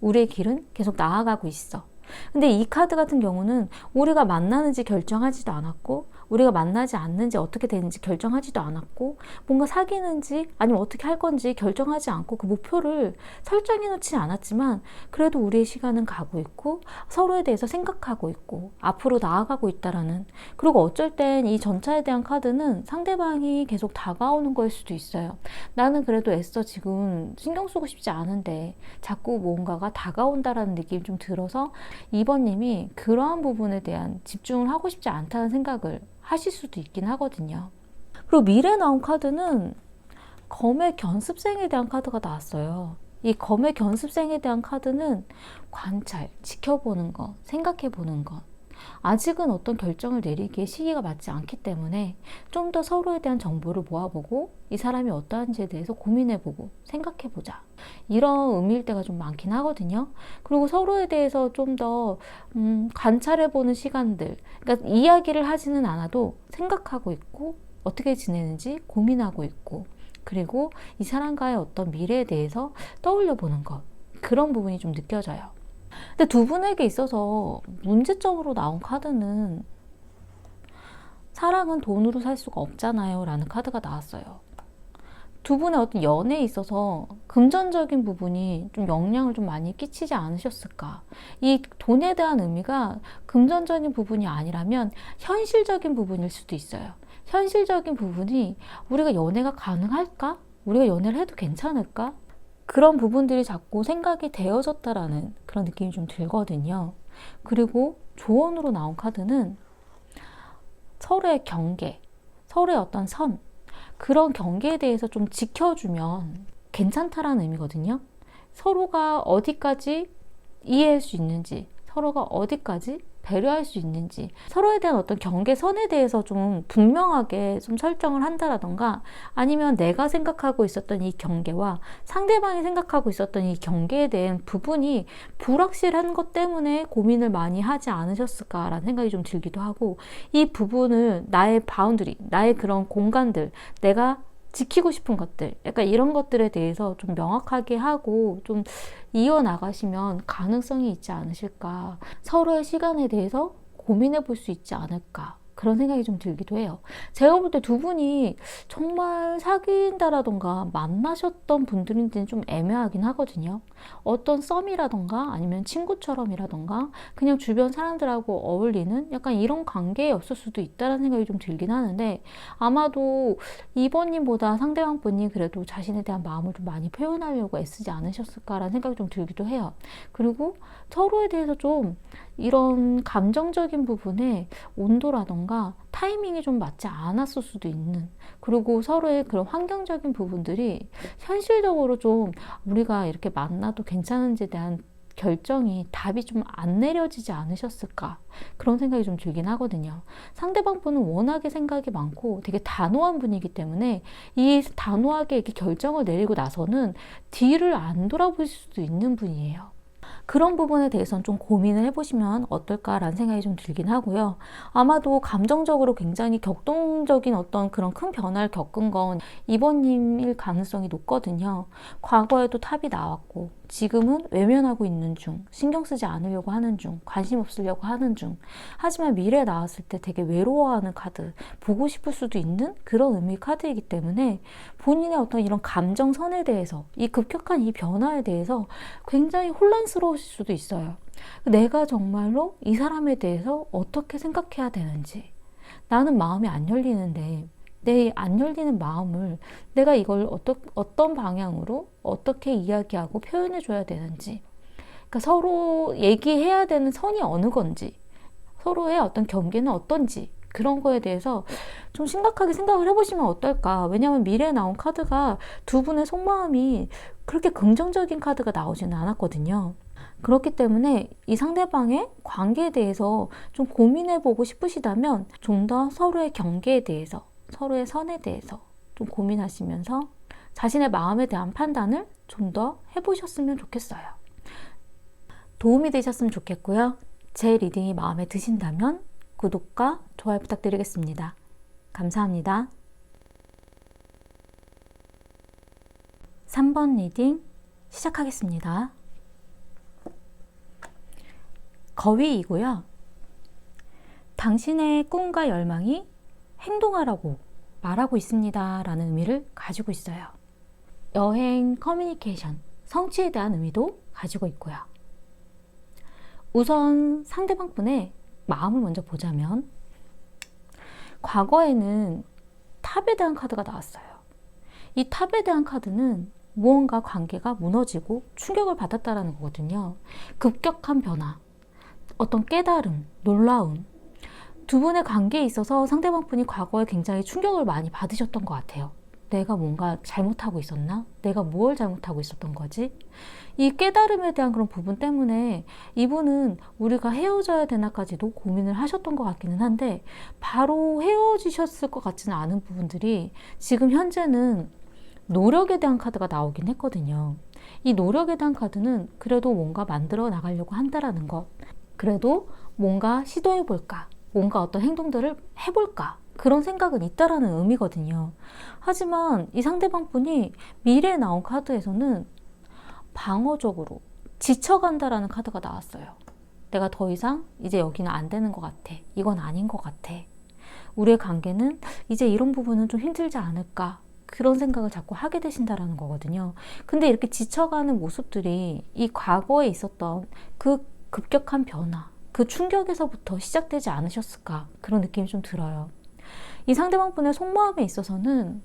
S1: 우리의 길은 계속 나아가고 있어. 근데 이 카드 같은 경우는 우리가 만나는지 결정하지도 않았고, 우리가 만나지 않는지 어떻게 되는지 결정하지도 않았고, 뭔가 사귀는지 아니면 어떻게 할 건지 결정하지 않고 그 목표를 설정해 놓지 않았지만 그래도 우리의 시간은 가고 있고 서로에 대해서 생각하고 있고 앞으로 나아가고 있다라는, 그리고 어쩔 땐 이 전차에 대한 카드는 상대방이 계속 다가오는 거일 수도 있어요. 나는 그래도 애써 지금 신경 쓰고 싶지 않은데 자꾸 뭔가가 다가온다라는 느낌이 좀 들어서 2번님이 그러한 부분에 대한 집중을 하고 싶지 않다는 생각을 하실 수도 있긴 하거든요. 그리고 미래에 나온 카드는 검의 견습생에 대한 카드가 나왔어요. 이 검의 견습생에 대한 카드는 관찰, 지켜보는 것, 생각해보는 것. 아직은 어떤 결정을 내리기에 시기가 맞지 않기 때문에 좀 더 서로에 대한 정보를 모아보고 이 사람이 어떠한지에 대해서 고민해보고 생각해보자, 이런 의미일 때가 좀 많긴 하거든요. 그리고 서로에 대해서 좀 더 관찰해보는 시간들, 그러니까 이야기를 하지는 않아도 생각하고 있고 어떻게 지내는지 고민하고 있고, 그리고 이 사람과의 어떤 미래에 대해서 떠올려보는 것, 그런 부분이 좀 느껴져요. 근데 두 분에게 있어서 문제점으로 나온 카드는 사랑은 돈으로 살 수가 없잖아요 라는 카드가 나왔어요. 두 분의 어떤 연애에 있어서 금전적인 부분이 좀 영향을 좀 많이 끼치지 않으셨을까. 이 돈에 대한 의미가 금전적인 부분이 아니라면 현실적인 부분일 수도 있어요. 현실적인 부분이 우리가 연애가 가능할까? 우리가 연애를 해도 괜찮을까? 그런 부분들이 자꾸 생각이 되어졌다라는 그런 느낌이 좀 들거든요. 그리고 조언으로 나온 카드는 서로의 경계, 서로의 어떤 선, 그런 경계에 대해서 좀 지켜주면 괜찮다라는 의미거든요. 서로가 어디까지 이해할 수 있는지, 서로가 어디까지 배려할 수 있는지, 서로에 대한 어떤 경계선에 대해서 좀 분명하게 좀 설정을 한다라던가, 아니면 내가 생각하고 있었던 이 경계와 상대방이 생각하고 있었던 이 경계에 대한 부분이 불확실한 것 때문에 고민을 많이 하지 않으셨을까라는 생각이 좀 들기도 하고, 이 부분을 나의 바운더리, 나의 그런 공간들, 내가 지키고 싶은 것들, 약간 이런 것들에 대해서 좀 명확하게 하고 좀 이어나가시면 가능성이 있지 않으실까. 서로의 시간에 대해서 고민해 볼 수 있지 않을까. 그런 생각이 좀 들기도 해요. 제가 볼 때 두 분이 정말 사귄다라던가 만나셨던 분들인지는 좀 애매하긴 하거든요. 어떤 썸이라던가 아니면 친구처럼이라던가 그냥 주변 사람들하고 어울리는 약간 이런 관계였을 수도 있다는 생각이 좀 들긴 하는데, 아마도 2번님보다 상대방 분이 그래도 자신에 대한 마음을 좀 많이 표현하려고 애쓰지 않으셨을까라는 생각이 좀 들기도 해요. 그리고 서로에 대해서 좀 이런 감정적인 부분에 온도라던가 타이밍이 좀 맞지 않았을 수도 있는, 그리고 서로의 그런 환경적인 부분들이 현실적으로 좀 우리가 이렇게 만나도 괜찮은지에 대한 결정이, 답이 좀 안 내려지지 않으셨을까, 그런 생각이 좀 들긴 하거든요. 상대방 분은 워낙에 생각이 많고 되게 단호한 분이기 때문에 이 단호하게 이렇게 결정을 내리고 나서는 뒤를 안 돌아볼 수도 있는 분이에요. 그런 부분에 대해서는 좀 고민을 해보시면 어떨까라는 생각이 좀 들긴 하고요. 아마도 감정적으로 굉장히 격동적인 어떤 그런 큰 변화를 겪은 건 2번님일 가능성이 높거든요. 과거에도 탑이 나왔고 지금은 외면하고 있는 중, 신경 쓰지 않으려고 하는 중, 관심 없으려고 하는 중. 하지만 미래에 나왔을 때 되게 외로워하는 카드, 보고 싶을 수도 있는 그런 의미의 카드이기 때문에 본인의 어떤 이런 감정선에 대해서, 이 급격한 이 변화에 대해서 굉장히 혼란스러우실 수도 있어요. 내가 정말로 이 사람에 대해서 어떻게 생각해야 되는지, 나는 마음이 안 열리는데 내 안 열리는 마음을 내가 이걸 어떤 방향으로 어떻게 이야기하고 표현해 줘야 되는지, 그러니까 서로 얘기해야 되는 선이 어느 건지, 서로의 어떤 경계는 어떤지, 그런 거에 대해서 좀 심각하게 생각을 해보시면 어떨까. 왜냐하면 미래에 나온 카드가 두 분의 속마음이 그렇게 긍정적인 카드가 나오지는 않았거든요. 그렇기 때문에 이 상대방의 관계에 대해서 좀 고민해보고 싶으시다면 좀 더 서로의 경계에 대해서, 서로의 선에 대해서 좀 고민하시면서 자신의 마음에 대한 판단을 좀 더 해보셨으면 좋겠어요. 도움이 되셨으면 좋겠고요. 제 리딩이 마음에 드신다면 구독과 좋아요 부탁드리겠습니다. 감사합니다. 3번 리딩 시작하겠습니다. 거위이고요. 당신의 꿈과 열망이 행동하라고 말하고 있습니다 라는 의미를 가지고 있어요. 여행, 커뮤니케이션, 성취에 대한 의미도 가지고 있고요. 우선 상대방 분의 마음을 먼저 보자면 과거에는 탑에 대한 카드가 나왔어요. 이 탑에 대한 카드는 무언가 관계가 무너지고 충격을 받았다라는 거거든요. 급격한 변화, 어떤 깨달음, 놀라움, 두 분의 관계에 있어서 상대방 분이 과거에 굉장히 충격을 많이 받으셨던 것 같아요. 내가 뭔가 잘못하고 있었나? 내가 뭘 잘못하고 있었던 거지? 이 깨달음에 대한 그런 부분 때문에 이분은 우리가 헤어져야 되나까지도 고민을 하셨던 것 같기는 한데 바로 헤어지셨을 것 같지는 않은 부분들이 지금 현재는 노력에 대한 카드가 나오긴 했거든요. 이 노력에 대한 카드는 그래도 뭔가 만들어 나가려고 한다라는 것, 그래도 뭔가 시도해볼까, 뭔가 어떤 행동들을 해볼까, 그런 생각은 있다라는 의미거든요. 하지만 이 상대방 분이 미래에 나온 카드에서는 방어적으로 지쳐간다라는 카드가 나왔어요. 내가 더 이상 이제 여기는 안 되는 것 같아. 이건 아닌 것 같아. 우리의 관계는 이제 이런 부분은 좀 힘들지 않을까. 그런 생각을 자꾸 하게 되신다라는 거거든요. 근데 이렇게 지쳐가는 모습들이 이 과거에 있었던 그 급격한 변화, 그 충격에서부터 시작되지 않으셨을까. 그런 느낌이 좀 들어요. 이 상대방 분의 속마음에 있어서는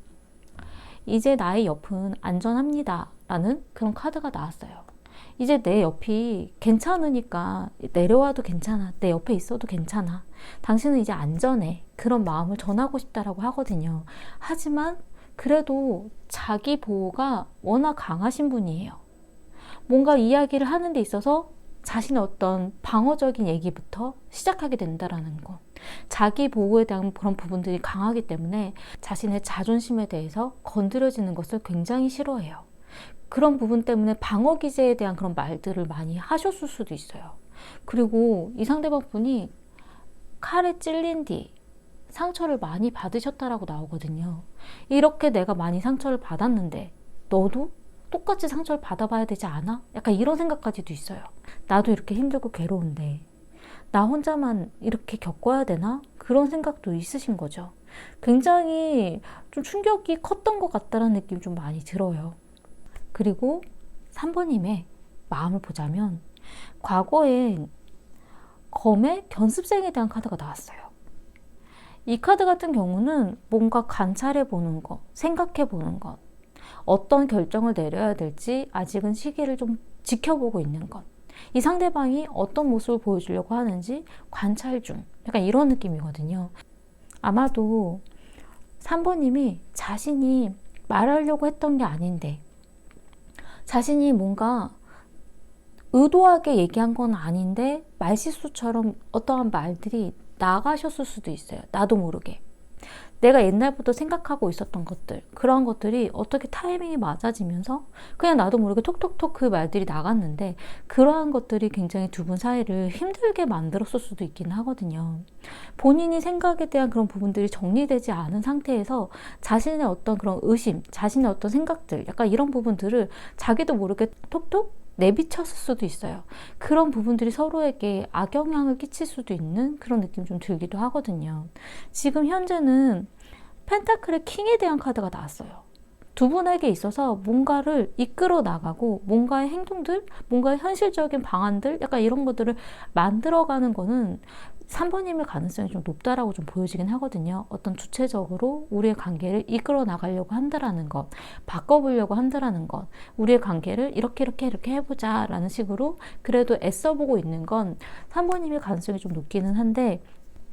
S1: 이제 나의 옆은 안전합니다 라는 그런 카드가 나왔어요. 이제 내 옆이 괜찮으니까 내려와도 괜찮아. 내 옆에 있어도 괜찮아. 당신은 이제 안전해. 그런 마음을 전하고 싶다라고 하거든요. 하지만 그래도 자기 보호가 워낙 강하신 분이에요. 뭔가 이야기를 하는 데 있어서 자신의 어떤 방어적인 얘기부터 시작하게 된다라는 거. 자기 보호에 대한 그런 부분들이 강하기 때문에 자신의 자존심에 대해서 건드려지는 것을 굉장히 싫어해요. 그런 부분 때문에 방어 기제에 대한 그런 말들을 많이 하셨을 수도 있어요. 그리고 이 상대방 분이 칼에 찔린 뒤 상처를 많이 받으셨다라고 나오거든요. 이렇게 내가 많이 상처를 받았는데 너도 똑같이 상처를 받아봐야 되지 않아? 약간 이런 생각까지도 있어요. 나도 이렇게 힘들고 괴로운데 나 혼자만 이렇게 겪어야 되나? 그런 생각도 있으신 거죠. 굉장히 좀 충격이 컸던 것 같다는 느낌이 좀 많이 들어요. 그리고 3번님의 마음을 보자면 과거엔 검의 견습생에 대한 카드가 나왔어요. 이 카드 같은 경우는 뭔가 관찰해 보는 것, 생각해 보는 것, 어떤 결정을 내려야 될지 아직은 시기를 좀 지켜보고 있는 것, 이 상대방이 어떤 모습을 보여주려고 하는지 관찰 중, 약간 이런 느낌이거든요. 아마도 3번님이 자신이 말하려고 했던 게 아닌데 자신이 뭔가 의도하게 얘기한 건 아닌데 말실수처럼 어떠한 말들이 나가셨을 수도 있어요. 나도 모르게. 내가 옛날부터 생각하고 있었던 것들, 그런 것들이 어떻게 타이밍이 맞아지면서 그냥 나도 모르게 톡톡톡 그 말들이 나갔는데 그러한 것들이 굉장히 두 분 사이를 힘들게 만들었을 수도 있긴 하거든요. 본인이 생각에 대한 그런 부분들이 정리되지 않은 상태에서 자신의 어떤 그런 의심, 자신의 어떤 생각들, 약간 이런 부분들을 자기도 모르게 톡톡 내비쳤을 수도 있어요. 그런 부분들이 서로에게 악영향을 끼칠 수도 있는 그런 느낌이 좀 들기도 하거든요. 지금 현재는 펜타클의 킹에 대한 카드가 나왔어요. 두 분에게 있어서 뭔가를 이끌어 나가고 뭔가의 행동들, 뭔가의 현실적인 방안들, 약간 이런 것들을 만들어가는 거는 3번님의 가능성이 좀 높다라고 좀 보여지긴 하거든요. 어떤 주체적으로 우리의 관계를 이끌어 나가려고 한다라는 것, 바꿔보려고 한다라는 것, 우리의 관계를 이렇게 해보자 라는 식으로 그래도 애써보고 있는 건 3번님의 가능성이 좀 높기는 한데,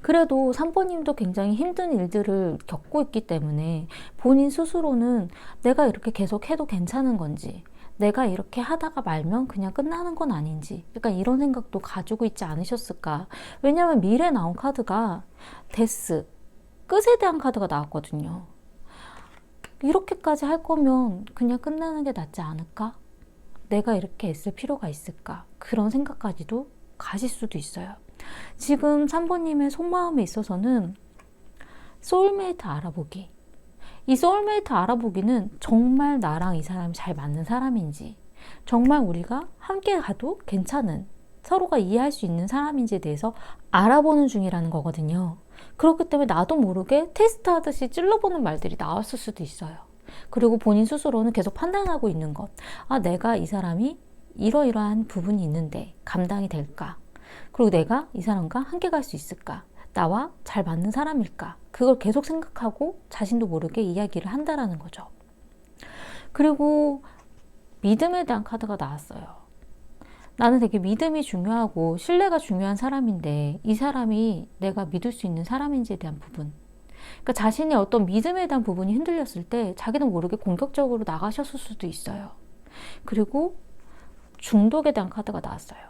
S1: 그래도 3번님도 굉장히 힘든 일들을 겪고 있기 때문에 본인 스스로는 내가 이렇게 계속 해도 괜찮은 건지, 내가 이렇게 하다가 말면 그냥 끝나는 건 아닌지, 약간 이런 생각도 가지고 있지 않으셨을까. 왜냐하면 미래에 나온 카드가 데스, 끝에 대한 카드가 나왔거든요. 이렇게까지 할 거면 그냥 끝나는 게 낫지 않을까? 내가 이렇게 애쓸 필요가 있을까? 그런 생각까지도 가실 수도 있어요. 지금 3번님의 속마음에 있어서는 소울메이트 알아보기, 이 소울메이트 알아보기는 정말 나랑 이 사람이 잘 맞는 사람인지, 정말 우리가 함께 가도 괜찮은, 서로가 이해할 수 있는 사람인지에 대해서 알아보는 중이라는 거거든요. 그렇기 때문에 나도 모르게 테스트하듯이 찔러보는 말들이 나왔을 수도 있어요. 그리고 본인 스스로는 계속 판단하고 있는 것, 내가 이 사람이 이러이러한 부분이 있는데 감당이 될까? 그리고 내가 이 사람과 함께 갈 수 있을까? 나와 잘 맞는 사람일까? 그걸 계속 생각하고 자신도 모르게 이야기를 한다라는 거죠. 그리고 믿음에 대한 카드가 나왔어요. 나는 되게 믿음이 중요하고 신뢰가 중요한 사람인데 이 사람이 내가 믿을 수 있는 사람인지에 대한 부분, 그러니까 자신의 어떤 믿음에 대한 부분이 흔들렸을 때 자기도 모르게 공격적으로 나가셨을 수도 있어요. 그리고 중독에 대한 카드가 나왔어요.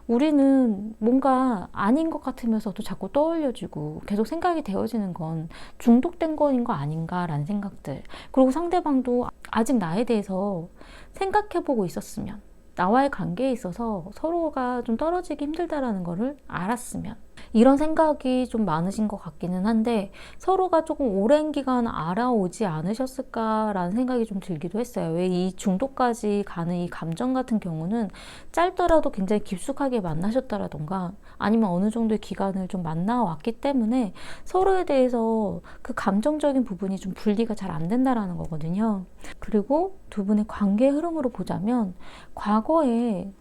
S1: 우리는 뭔가 아닌 것 같으면서도 자꾸 떠올려지고 계속 생각이 되어지는 건 중독된 거인 거 아닌가라는 생각들, 그리고 상대방도 아직 나에 대해서 생각해보고 있었으면, 나와의 관계에 있어서 서로가 좀 떨어지기 힘들다라는 거를 알았으면, 이런 생각이 좀 많으신 것 같기는 한데 서로가 조금 오랜 기간 알아오지 않으셨을까라는 생각이 좀 들기도 했어요. 왜 이 중독까지 가는 이 감정 같은 경우는 짧더라도 굉장히 깊숙하게 만나셨다라던가 아니면 어느 정도의 기간을 좀 만나왔기 때문에 서로에 대해서 그 감정적인 부분이 좀 분리가 잘 안 된다라는 거거든요. 그리고 두 분의 관계 흐름으로 보자면 과거에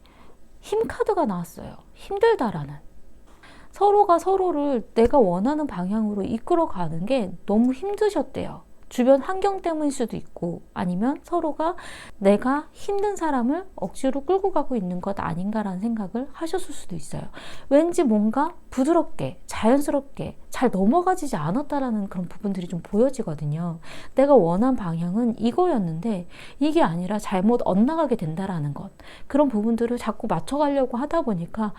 S1: 힘 카드가 나왔어요. 힘들다라는. 서로가 서로를 내가 원하는 방향으로 이끌어가는 게 너무 힘드셨대요. 주변 환경 때문일 수도 있고 아니면 서로가 내가 힘든 사람을 억지로 끌고 가고 있는 것 아닌가라는 생각을 하셨을 수도 있어요. 왠지 뭔가 부드럽게 자연스럽게 잘 넘어가지지 않았다라는 그런 부분들이 좀 보여지거든요. 내가 원한 방향은 이거였는데 이게 아니라 잘못 엇나가게 된다라는 것, 그런 부분들을 자꾸 맞춰가려고 하다 보니까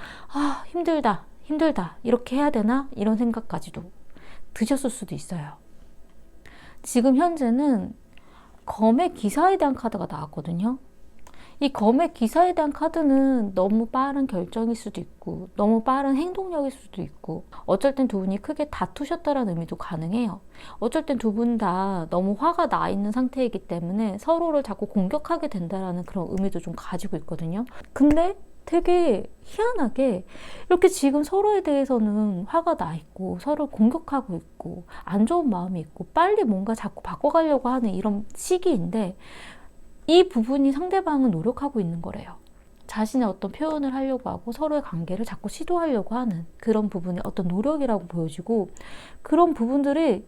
S1: 힘들다 이렇게 해야 되나 이런 생각까지도 드셨을 수도 있어요. 지금 현재는 검의 기사에 대한 카드가 나왔거든요. 이 검의 기사에 대한 카드는 너무 빠른 결정일 수도 있고 너무 빠른 행동력일 수도 있고 어쩔 땐 두 분이 크게 다투셨다는 의미도 가능해요. 어쩔 땐 두 분 다 너무 화가 나 있는 상태이기 때문에 서로를 자꾸 공격하게 된다는 그런 의미도 좀 가지고 있거든요. 근데 되게 희한하게 이렇게 지금 서로에 대해서는 화가 나 있고 서로를 공격하고 있고 안 좋은 마음이 있고 빨리 뭔가 자꾸 바꿔가려고 하는 이런 시기인데 이 부분이 상대방은 노력하고 있는 거래요. 자신의 어떤 표현을 하려고 하고 서로의 관계를 자꾸 시도하려고 하는 그런 부분이 어떤 노력이라고 보여지고, 그런 부분들이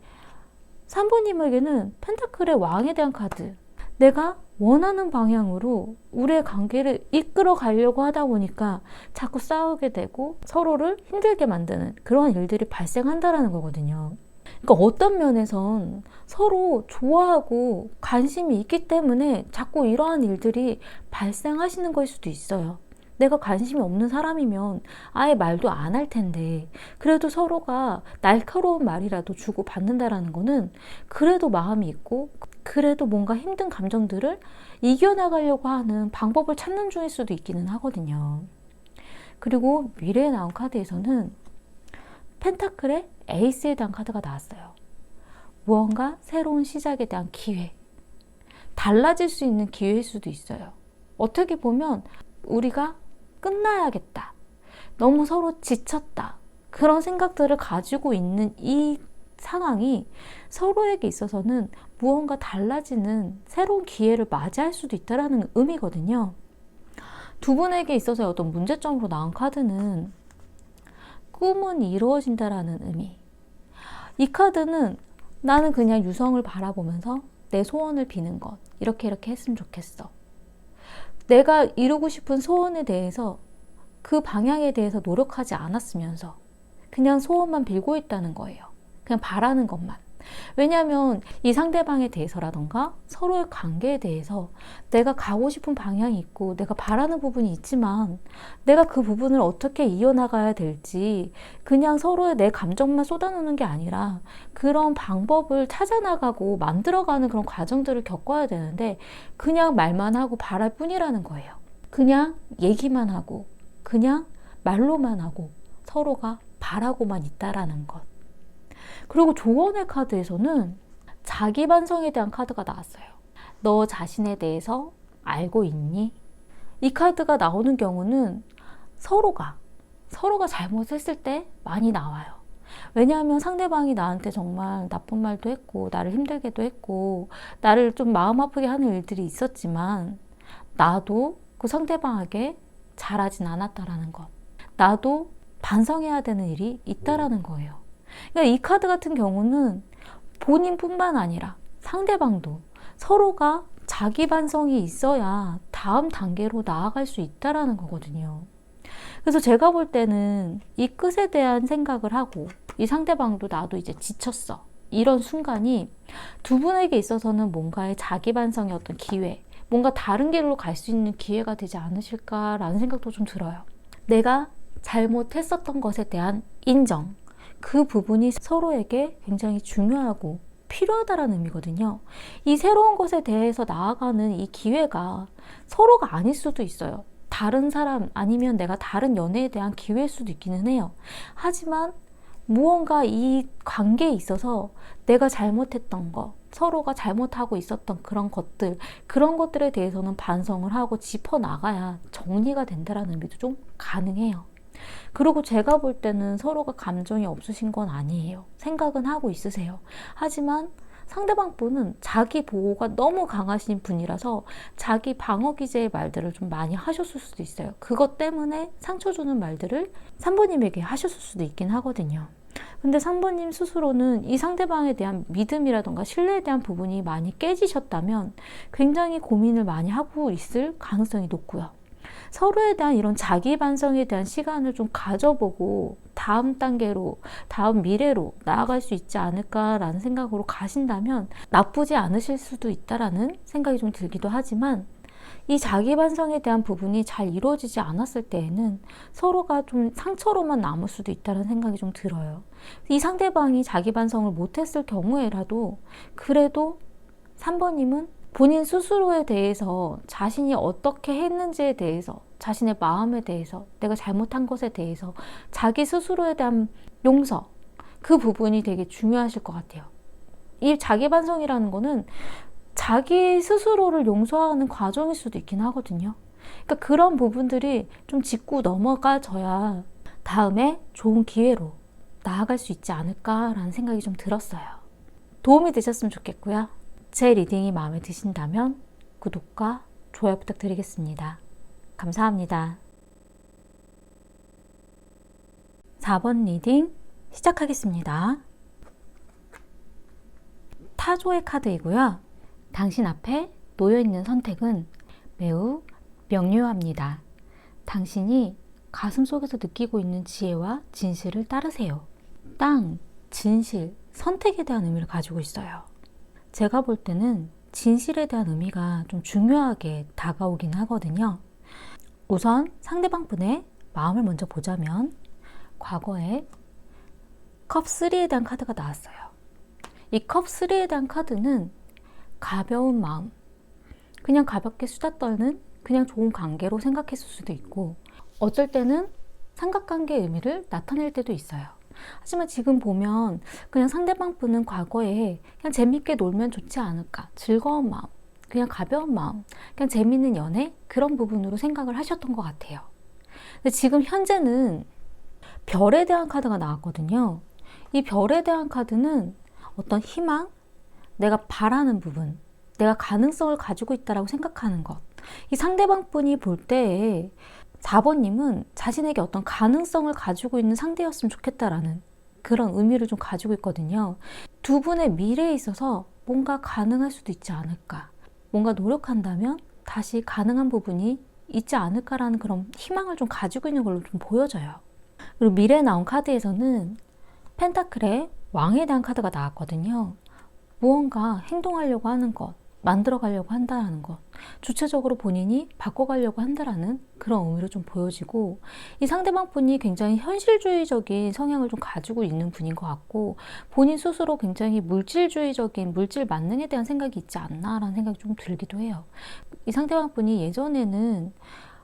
S1: 3번님에게는 펜타클의 왕에 대한 카드, 내가 원하는 방향으로 우리의 관계를 이끌어 가려고 하다 보니까 자꾸 싸우게 되고 서로를 힘들게 만드는 그런 일들이 발생한다라는 거거든요. 그러니까 어떤 면에선 서로 좋아하고 관심이 있기 때문에 자꾸 이러한 일들이 발생하시는 거일 수도 있어요. 내가 관심이 없는 사람이면 아예 말도 안 할 텐데 그래도 서로가 날카로운 말이라도 주고 받는다라는 거는 그래도 마음이 있고 그래도 뭔가 힘든 감정들을 이겨나가려고 하는 방법을 찾는 중일 수도 있기는 하거든요. 그리고 미래에 나온 카드에서는 펜타클의 에이스에 대한 카드가 나왔어요. 무언가 새로운 시작에 대한 기회, 달라질 수 있는 기회일 수도 있어요. 어떻게 보면 우리가 끝나야겠다, 너무 서로 지쳤다, 그런 생각들을 가지고 있는 이 상황이 서로에게 있어서는 무언가 달라지는 새로운 기회를 맞이할 수도 있다는 의미거든요. 두 분에게 있어서의 어떤 문제점으로 나온 카드는 꿈은 이루어진다라는 의미. 이 카드는 나는 그냥 유성을 바라보면서 내 소원을 비는 것, 이렇게 했으면 좋겠어. 내가 이루고 싶은 소원에 대해서 그 방향에 대해서 노력하지 않았으면서 그냥 소원만 빌고 있다는 거예요. 그냥 바라는 것만. 왜냐하면 이 상대방에 대해서라던가 서로의 관계에 대해서 내가 가고 싶은 방향이 있고 내가 바라는 부분이 있지만 내가 그 부분을 어떻게 이어나가야 될지 그냥 서로의 내 감정만 쏟아놓는 게 아니라 그런 방법을 찾아나가고 만들어가는 그런 과정들을 겪어야 되는데 그냥 말만 하고 바랄 뿐이라는 거예요. 그냥 얘기만 하고 그냥 말로만 하고 서로가 바라고만 있다라는 것. 그리고 조언의 카드에서는 자기 반성에 대한 카드가 나왔어요. 너 자신에 대해서 알고 있니? 이 카드가 나오는 경우는 서로가 잘못했을 때 많이 나와요. 왜냐하면 상대방이 나한테 정말 나쁜 말도 했고 나를 힘들게도 했고 나를 좀 마음 아프게 하는 일들이 있었지만 나도 그 상대방에게 잘하진 않았다라는 것. 나도 반성해야 되는 일이 있다라는 거예요. 그러니까 이 카드 같은 경우는 본인뿐만 아니라 상대방도 서로가 자기 반성이 있어야 다음 단계로 나아갈 수 있다라는 거거든요. 그래서 제가 볼 때는 이 끝에 대한 생각을 하고 이 상대방도 나도 이제 지쳤어. 이런 순간이 두 분에게 있어서는 뭔가의 자기 반성의 어떤 기회, 뭔가 다른 길로 갈 수 있는 기회가 되지 않으실까라는 생각도 좀 들어요. 내가 잘못했었던 것에 대한 인정, 그 부분이 서로에게 굉장히 중요하고 필요하다라는 의미거든요. 이 새로운 것에 대해서 나아가는 이 기회가 서로가 아닐 수도 있어요. 다른 사람 아니면 내가 다른 연애에 대한 기회일 수도 있기는 해요. 하지만 무언가 이 관계에 있어서 내가 잘못했던 것, 서로가 잘못하고 있었던 그런 것들에 대해서는 반성을 하고 짚어나가야 정리가 된다는 의미도 좀 가능해요. 그리고 제가 볼 때는 서로가 감정이 없으신 건 아니에요. 생각은 하고 있으세요. 하지만 상대방 분은 자기 보호가 너무 강하신 분이라서 자기 방어 기제의 말들을 좀 많이 하셨을 수도 있어요. 그것 때문에 상처 주는 말들을 3번님에게 하셨을 수도 있긴 하거든요. 근데 3번님 스스로는 이 상대방에 대한 믿음이라던가 신뢰에 대한 부분이 많이 깨지셨다면 굉장히 고민을 많이 하고 있을 가능성이 높고요. 서로에 대한 이런 자기 반성에 대한 시간을 좀 가져보고 다음 단계로, 다음 미래로 나아갈 수 있지 않을까라는 생각으로 가신다면 나쁘지 않으실 수도 있다라는 생각이 좀 들기도 하지만 이 자기 반성에 대한 부분이 잘 이루어지지 않았을 때에는 서로가 좀 상처로만 남을 수도 있다는 생각이 좀 들어요. 이 상대방이 자기 반성을 못했을 경우에라도 그래도 3번님은 본인 스스로에 대해서 자신이 어떻게 했는지에 대해서 자신의 마음에 대해서 내가 잘못한 것에 대해서 자기 스스로에 대한 용서 그 부분이 되게 중요하실 것 같아요. 이 자기 반성이라는 거는 자기 스스로를 용서하는 과정일 수도 있긴 하거든요. 그러니까 그런 부분들이 좀 짚고 넘어가져야 다음에 좋은 기회로 나아갈 수 있지 않을까라는 생각이 좀 들었어요. 도움이 되셨으면 좋겠고요. 제 리딩이 마음에 드신다면 구독과 좋아요 부탁드리겠습니다. 감사합니다. 4번 리딩 시작하겠습니다. 타조의 카드이고요. 당신 앞에 놓여있는 선택은 매우 명료합니다. 당신이 가슴속에서 느끼고 있는 지혜와 진실을 따르세요. 땅, 진실, 선택에 대한 의미를 가지고 있어요. 제가 볼 때는 진실에 대한 의미가 좀 중요하게 다가오긴 하거든요. 우선 상대방 분의 마음을 먼저 보자면 과거에 컵3에 대한 카드가 나왔어요. 이 컵3에 대한 카드는 가벼운 마음, 그냥 가볍게 수다 떠는 그냥 좋은 관계로 생각했을 수도 있고 어쩔 때는 삼각관계의 의미를 나타낼 때도 있어요. 하지만 지금 보면 그냥 상대방 분은 과거에 그냥 재밌게 놀면 좋지 않을까, 즐거운 마음, 그냥 가벼운 마음, 그냥 재밌는 연애 그런 부분으로 생각을 하셨던 것 같아요. 근데 지금 현재는 별에 대한 카드가 나왔거든요. 이 별에 대한 카드는 어떤 희망, 내가 바라는 부분, 내가 가능성을 가지고 있다고 생각하는 것. 이 상대방 분이 볼 때에 4번님은 자신에게 어떤 가능성을 가지고 있는 상대였으면 좋겠다라는 그런 의미를 좀 가지고 있거든요. 두 분의 미래에 있어서 뭔가 가능할 수도 있지 않을까. 뭔가 노력한다면 다시 가능한 부분이 있지 않을까라는 그런 희망을 좀 가지고 있는 걸로 좀 보여져요. 그리고 미래에 나온 카드에서는 펜타클의 왕에 대한 카드가 나왔거든요. 무언가 행동하려고 하는 것, 만들어가려고 한다는 것, 주체적으로 본인이 바꿔가려고 한다라는 그런 의미로 좀 보여지고, 이 상대방 분이 굉장히 현실주의적인 성향을 좀 가지고 있는 분인 것 같고, 본인 스스로 굉장히 물질주의적인 물질 만능에 대한 생각이 있지 않나라는 생각이 좀 들기도 해요. 이 상대방 분이 예전에는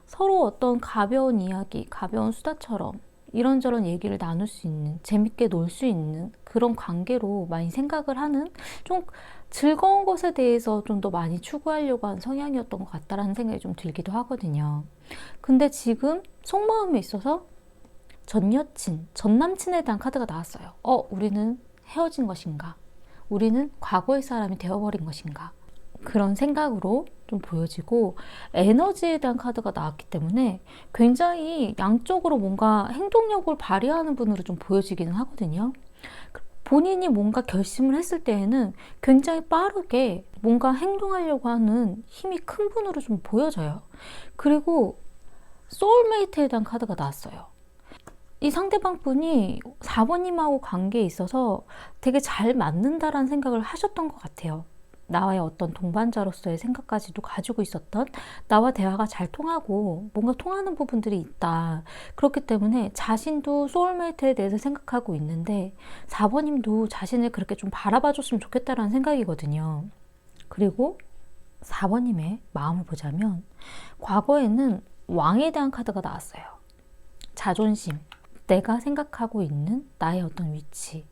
S1: 서로 어떤 가벼운 이야기, 가벼운 수다처럼 이런저런 얘기를 나눌 수 있는, 재밌게 놀 수 있는 그런 관계로 많이 생각을 하는, 좀 즐거운 것에 대해서 좀 더 많이 추구하려고 하는 성향이었던 것 같다라는 생각이 좀 들기도 하거든요. 근데 지금 속마음에 있어서 전 여친, 전 남친에 대한 카드가 나왔어요. 우리는 헤어진 것인가? 우리는 과거의 사람이 되어버린 것인가? 그런 생각으로 좀 보여지고, 에너지에 대한 카드가 나왔기 때문에 굉장히 양쪽으로 뭔가 행동력을 발휘하는 분으로 좀 보여지기는 하거든요. 본인이 뭔가 결심을 했을 때에는 굉장히 빠르게 뭔가 행동하려고 하는 힘이 큰 분으로 좀 보여져요. 그리고 소울메이트에 대한 카드가 나왔어요. 이 상대방 분이 4번님하고 관계에 있어서 되게 잘 맞는다라는 생각을 하셨던 것 같아요. 나와의 어떤 동반자로서의 생각까지도 가지고 있었던, 나와 대화가 잘 통하고 뭔가 통하는 부분들이 있다. 그렇기 때문에 자신도 소울메이트에 대해서 생각하고 있는데 4번님도 자신을 그렇게 좀 바라봐 줬으면 좋겠다라는 생각이거든요. 그리고 4번님의 마음을 보자면 과거에는 왕에 대한 카드가 나왔어요. 자존심, 내가 생각하고 있는 나의 어떤 위치,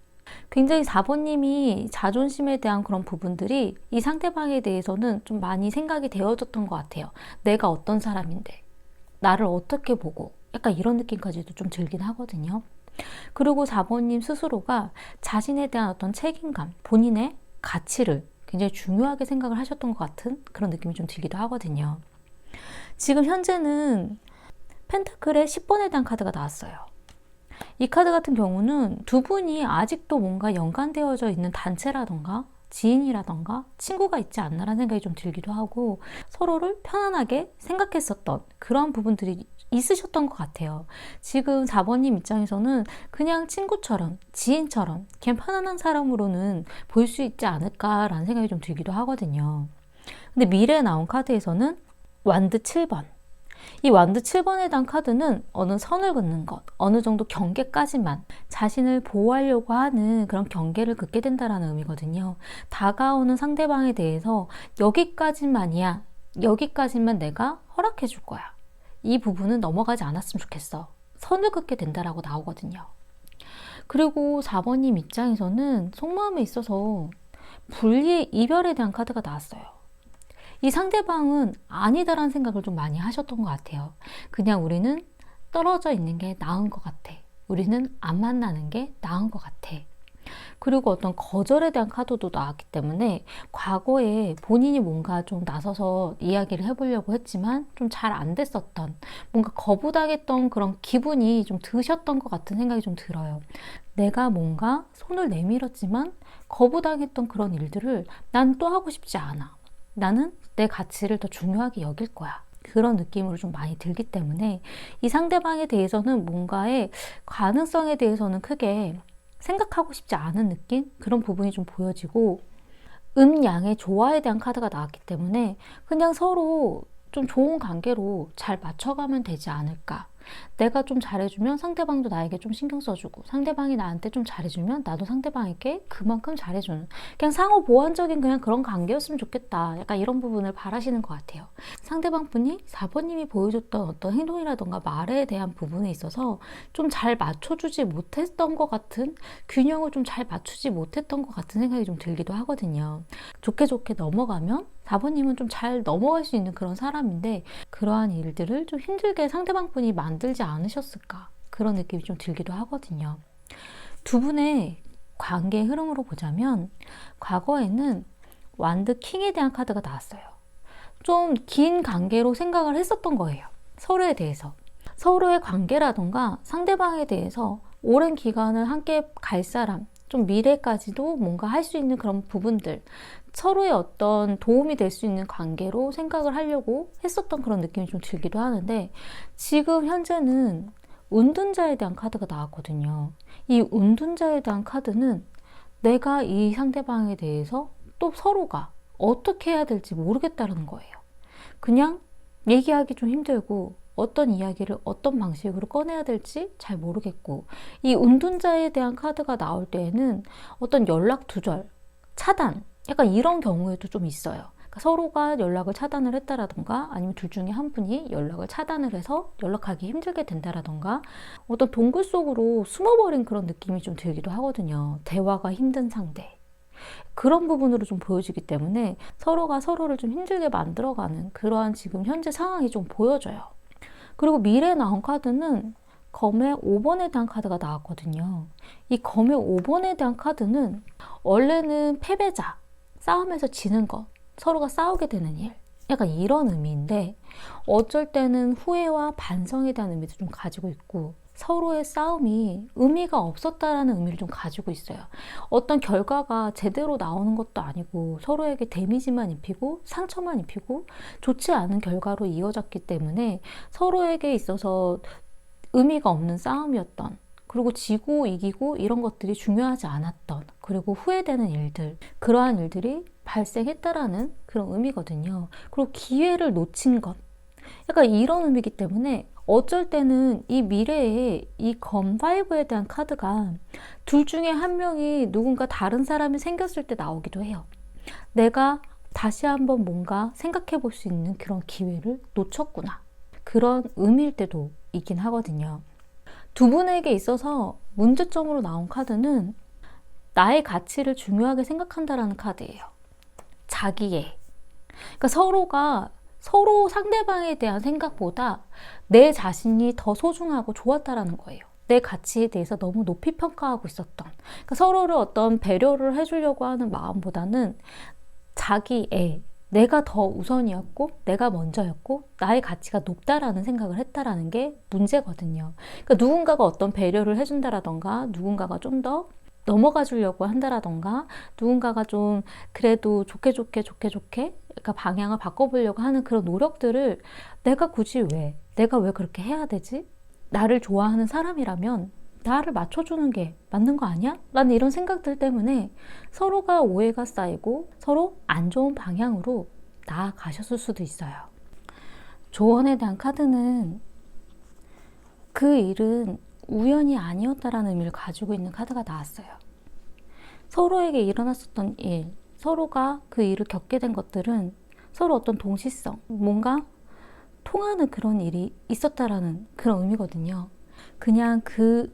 S1: 굉장히 4번님이 자존심에 대한 그런 부분들이 이 상대방에 대해서는 좀 많이 생각이 되어졌던 것 같아요. 내가 어떤 사람인데, 나를 어떻게 보고, 약간 이런 느낌까지도 좀 들긴 하거든요. 그리고 4번님 스스로가 자신에 대한 어떤 책임감, 본인의 가치를 굉장히 중요하게 생각을 하셨던 것 같은 그런 느낌이 좀 들기도 하거든요. 지금 현재는 펜타클의 10번에 대한 카드가 나왔어요. 이 카드 같은 경우는 두 분이 아직도 뭔가 연관되어져 있는 단체라던가 지인이라던가 친구가 있지 않나라는 생각이 좀 들기도 하고, 서로를 편안하게 생각했었던 그런 부분들이 있으셨던 것 같아요. 지금 4번님 입장에서는 그냥 친구처럼, 지인처럼 그냥 편안한 사람으로는 보일 수 있지 않을까라는 생각이 좀 들기도 하거든요. 근데 미래에 나온 카드에서는 완드 7번, 이 완드 7번에 대한 카드는 어느 선을 긋는 것, 어느 정도 경계까지만 자신을 보호하려고 하는 그런 경계를 긋게 된다는 의미거든요. 다가오는 상대방에 대해서 여기까지만이야, 여기까지만 내가 허락해 줄 거야, 이 부분은 넘어가지 않았으면 좋겠어, 선을 긋게 된다라고 나오거든요. 그리고 4번님 입장에서는 속마음에 있어서 분리의 이별에 대한 카드가 나왔어요. 이 상대방은 아니다라는 생각을 좀 많이 하셨던 것 같아요. 그냥 우리는 떨어져 있는 게 나은 것 같아. 우리는 안 만나는 게 나은 것 같아. 그리고 어떤 거절에 대한 카드도 나왔기 때문에 과거에 본인이 뭔가 좀 나서서 이야기를 해보려고 했지만 좀 잘 안 됐었던, 뭔가 거부당했던 그런 기분이 좀 드셨던 것 같은 생각이 좀 들어요. 내가 뭔가 손을 내밀었지만 거부당했던 그런 일들을 난 또 하고 싶지 않아. 나는 내 가치를 더 중요하게 여길 거야. 그런 느낌으로 좀 많이 들기 때문에 이 상대방에 대해서는 뭔가의 가능성에 대해서는 크게 생각하고 싶지 않은 느낌? 그런 부분이 좀 보여지고, 음양의 조화에 대한 카드가 나왔기 때문에 그냥 서로 좀 좋은 관계로 잘 맞춰가면 되지 않을까. 내가 좀 잘해주면 상대방도 나에게 좀 신경 써주고, 상대방이 나한테 좀 잘해주면 나도 상대방에게 그만큼 잘해주는, 그냥 상호 보완적인 그냥 그런 관계였으면 좋겠다. 약간 이런 부분을 바라시는 것 같아요. 상대방 분이 4번님이 보여줬던 어떤 행동이라던가 말에 대한 부분에 있어서 좀 잘 맞춰주지 못했던 것 같은, 균형을 좀 잘 맞추지 못했던 것 같은 생각이 좀 들기도 하거든요. 좋게 좋게 넘어가면 4번님은 좀 잘 넘어갈 수 있는 그런 사람인데, 그러한 일들을 좀 힘들게 상대방 분이 만들지 않으셨을까, 그런 느낌이 좀 들기도 하거든요. 두 분의 관계의 흐름으로 보자면 과거에는 완드 킹에 대한 카드가 나왔어요. 좀 긴 관계로 생각을 했었던 거예요, 서로에 대해서. 서로의 관계라던가 상대방에 대해서 오랜 기간을 함께 갈 사람, 좀 미래까지도 뭔가 할 수 있는 그런 부분들, 서로의 어떤 도움이 될 수 있는 관계로 생각을 하려고 했었던 그런 느낌이 좀 들기도 하는데, 지금 현재는 운둔자에 대한 카드가 나왔거든요. 이 운둔자에 대한 카드는 내가 이 상대방에 대해서 또 서로가 어떻게 해야 될지 모르겠다는 거예요. 그냥 얘기하기 좀 힘들고, 어떤 이야기를 어떤 방식으로 꺼내야 될지 잘 모르겠고, 이 운둔자에 대한 카드가 나올 때에는 어떤 연락 두절, 차단, 약간 이런 경우에도 좀 있어요. 그러니까 서로가 연락을 차단을 했다라던가, 아니면 둘 중에 한 분이 연락을 차단을 해서 연락하기 힘들게 된다라던가, 어떤 동굴 속으로 숨어버린 그런 느낌이 좀 들기도 하거든요. 대화가 힘든 상대. 그런 부분으로 좀 보여지기 때문에 서로가 서로를 좀 힘들게 만들어가는 그러한 지금 현재 상황이 좀 보여져요. 그리고 미래에 나온 카드는 검의 5번에 대한 카드가 나왔거든요. 이 검의 5번에 대한 카드는 원래는 패배자, 싸움에서 지는 것, 서로가 싸우게 되는 일, 약간 이런 의미인데, 어쩔 때는 후회와 반성에 대한 의미도 좀 가지고 있고, 서로의 싸움이 의미가 없었다라는 의미를 좀 가지고 있어요. 어떤 결과가 제대로 나오는 것도 아니고 서로에게 데미지만 입히고 상처만 입히고 좋지 않은 결과로 이어졌기 때문에 서로에게 있어서 의미가 없는 싸움이었던, 그리고 지고 이기고 이런 것들이 중요하지 않았던, 그리고 후회되는 일들, 그러한 일들이 발생했다라는 그런 의미거든요. 그리고 기회를 놓친 것, 약간 이런 의미이기 때문에 어쩔 때는 이 미래에 이 검 5에 대한 카드가 둘 중에 한 명이 누군가 다른 사람이 생겼을 때 나오기도 해요. 내가 다시 한번 뭔가 생각해 볼 수 있는 그런 기회를 놓쳤구나, 그런 의미일 때도 있긴 하거든요. 두 분에게 있어서 문제점으로 나온 카드는 나의 가치를 중요하게 생각한다라는 카드예요. 자기의. 그러니까 서로가 서로 상대방에 대한 생각보다 내 자신이 더 소중하고 좋았다라는 거예요. 내 가치에 대해서 너무 높이 평가하고 있었던. 그러니까 서로를 어떤 배려를 해주려고 하는 마음보다는 자기의, 내가 더 우선이었고 내가 먼저였고 나의 가치가 높다라는 생각을 했다라는 게 문제거든요. 그러니까 누군가가 어떤 배려를 해준다라던가, 누군가가 좀 더 넘어가 주려고 한다라던가, 누군가가 좀 그래도 좋게 그러니까 방향을 바꿔보려고 하는 그런 노력들을 내가 왜 그렇게 해야 되지? 나를 좋아하는 사람이라면 나를 맞춰주는 게 맞는 거 아니야? 라는 이런 생각들 때문에 서로가 오해가 쌓이고 서로 안 좋은 방향으로 나아가셨을 수도 있어요. 조언에 대한 카드는 그 일은 우연이 아니었다라는 의미를 가지고 있는 카드가 나왔어요. 서로에게 일어났었던 일, 서로가 그 일을 겪게 된 것들은 서로 어떤 동시성, 뭔가 통하는 그런 일이 있었다라는 그런 의미거든요. 그냥 그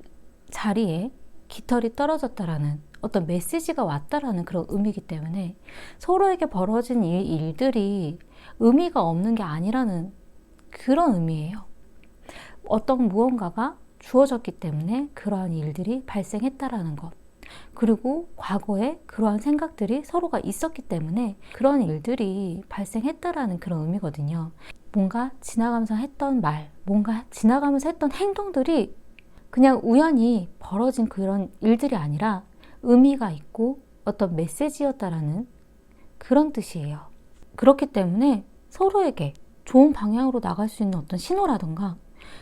S1: 자리에 깃털이 떨어졌다라는 어떤 메시지가 왔다라는 그런 의미이기 때문에 서로에게 벌어진 일들이 의미가 없는 게 아니라는 그런 의미예요. 어떤 무언가가 주어졌기 때문에 그러한 일들이 발생했다라는 것, 그리고 과거에 그러한 생각들이 서로가 있었기 때문에 그런 일들이 발생했다라는 그런 의미거든요. 뭔가 지나가면서 했던 말, 뭔가 지나가면서 했던 행동들이 그냥 우연히 벌어진 그런 일들이 아니라 의미가 있고 어떤 메시지였다라는 그런 뜻이에요. 그렇기 때문에 서로에게 좋은 방향으로 나갈 수 있는 어떤 신호라던가,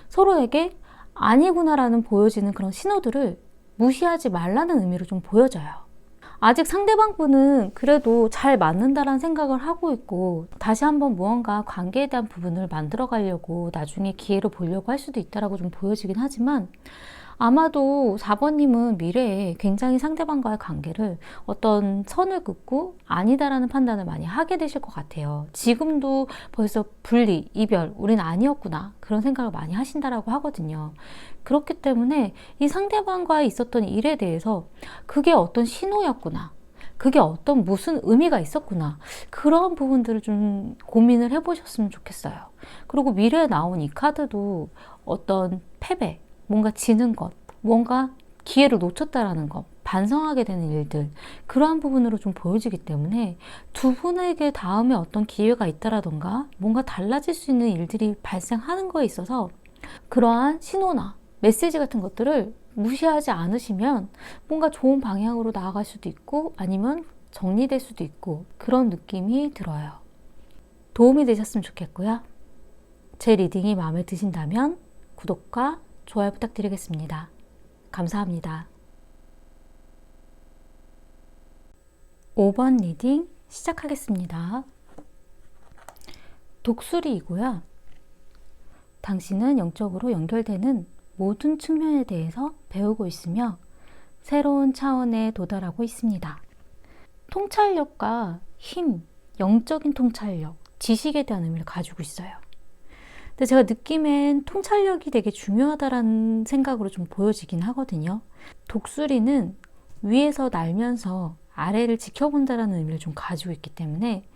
S1: 서로에게 아니구나라는 보여지는 그런 신호들을 무시하지 말라는 의미로 좀 보여져요. 아직 상대방 분은 그래도 잘 맞는다라는 생각을 하고 있고 다시 한번 무언가 관계에 대한 부분을 만들어 가려고 나중에 기회를 보려고 할 수도 있다라고 좀 보여지긴 하지만, 아마도 4번님은 미래에 굉장히 상대방과의 관계를 어떤 선을 긋고 아니다라는 판단을 많이 하게 되실 것 같아요. 지금도 벌써 분리, 이별, 우린 아니었구나, 그런 생각을 많이 하신다라고 하거든요. 그렇기 때문에 이 상대방과 있었던 일에 대해서 그게 어떤 신호였구나, 그게 어떤 무슨 의미가 있었구나, 그런 부분들을 좀 고민을 해보셨으면 좋겠어요. 그리고 미래에 나온 이 카드도 어떤 패배, 뭔가 지는 것, 뭔가 기회를 놓쳤다라는 것, 반성하게 되는 일들, 그러한 부분으로 좀 보여지기 때문에 두 분에게 다음에 어떤 기회가 있다라던가 뭔가 달라질 수 있는 일들이 발생하는 거에 있어서 그러한 신호나 메시지 같은 것들을 무시하지 않으시면 뭔가 좋은 방향으로 나아갈 수도 있고 아니면 정리될 수도 있고 그런 느낌이 들어요. 도움이 되셨으면 좋겠고요. 제 리딩이 마음에 드신다면 구독과 좋아요 부탁드리겠습니다. 감사합니다. 5번 리딩 시작하겠습니다. 독수리이고요. 당신은 영적으로 연결되는 모든 측면에 대해서 배우고 있으며 새로운 차원에 도달하고 있습니다. 통찰력과 힘, 영적인 통찰력, 지식에 대한 의미를 가지고 있어요. 근데 제가 느낌엔 통찰력이 되게 중요하다라는 생각으로 좀 보여지긴 하거든요. 독수리는 위에서 날면서 아래를 지켜본다라는 의미를 좀 가지고 있기 때문에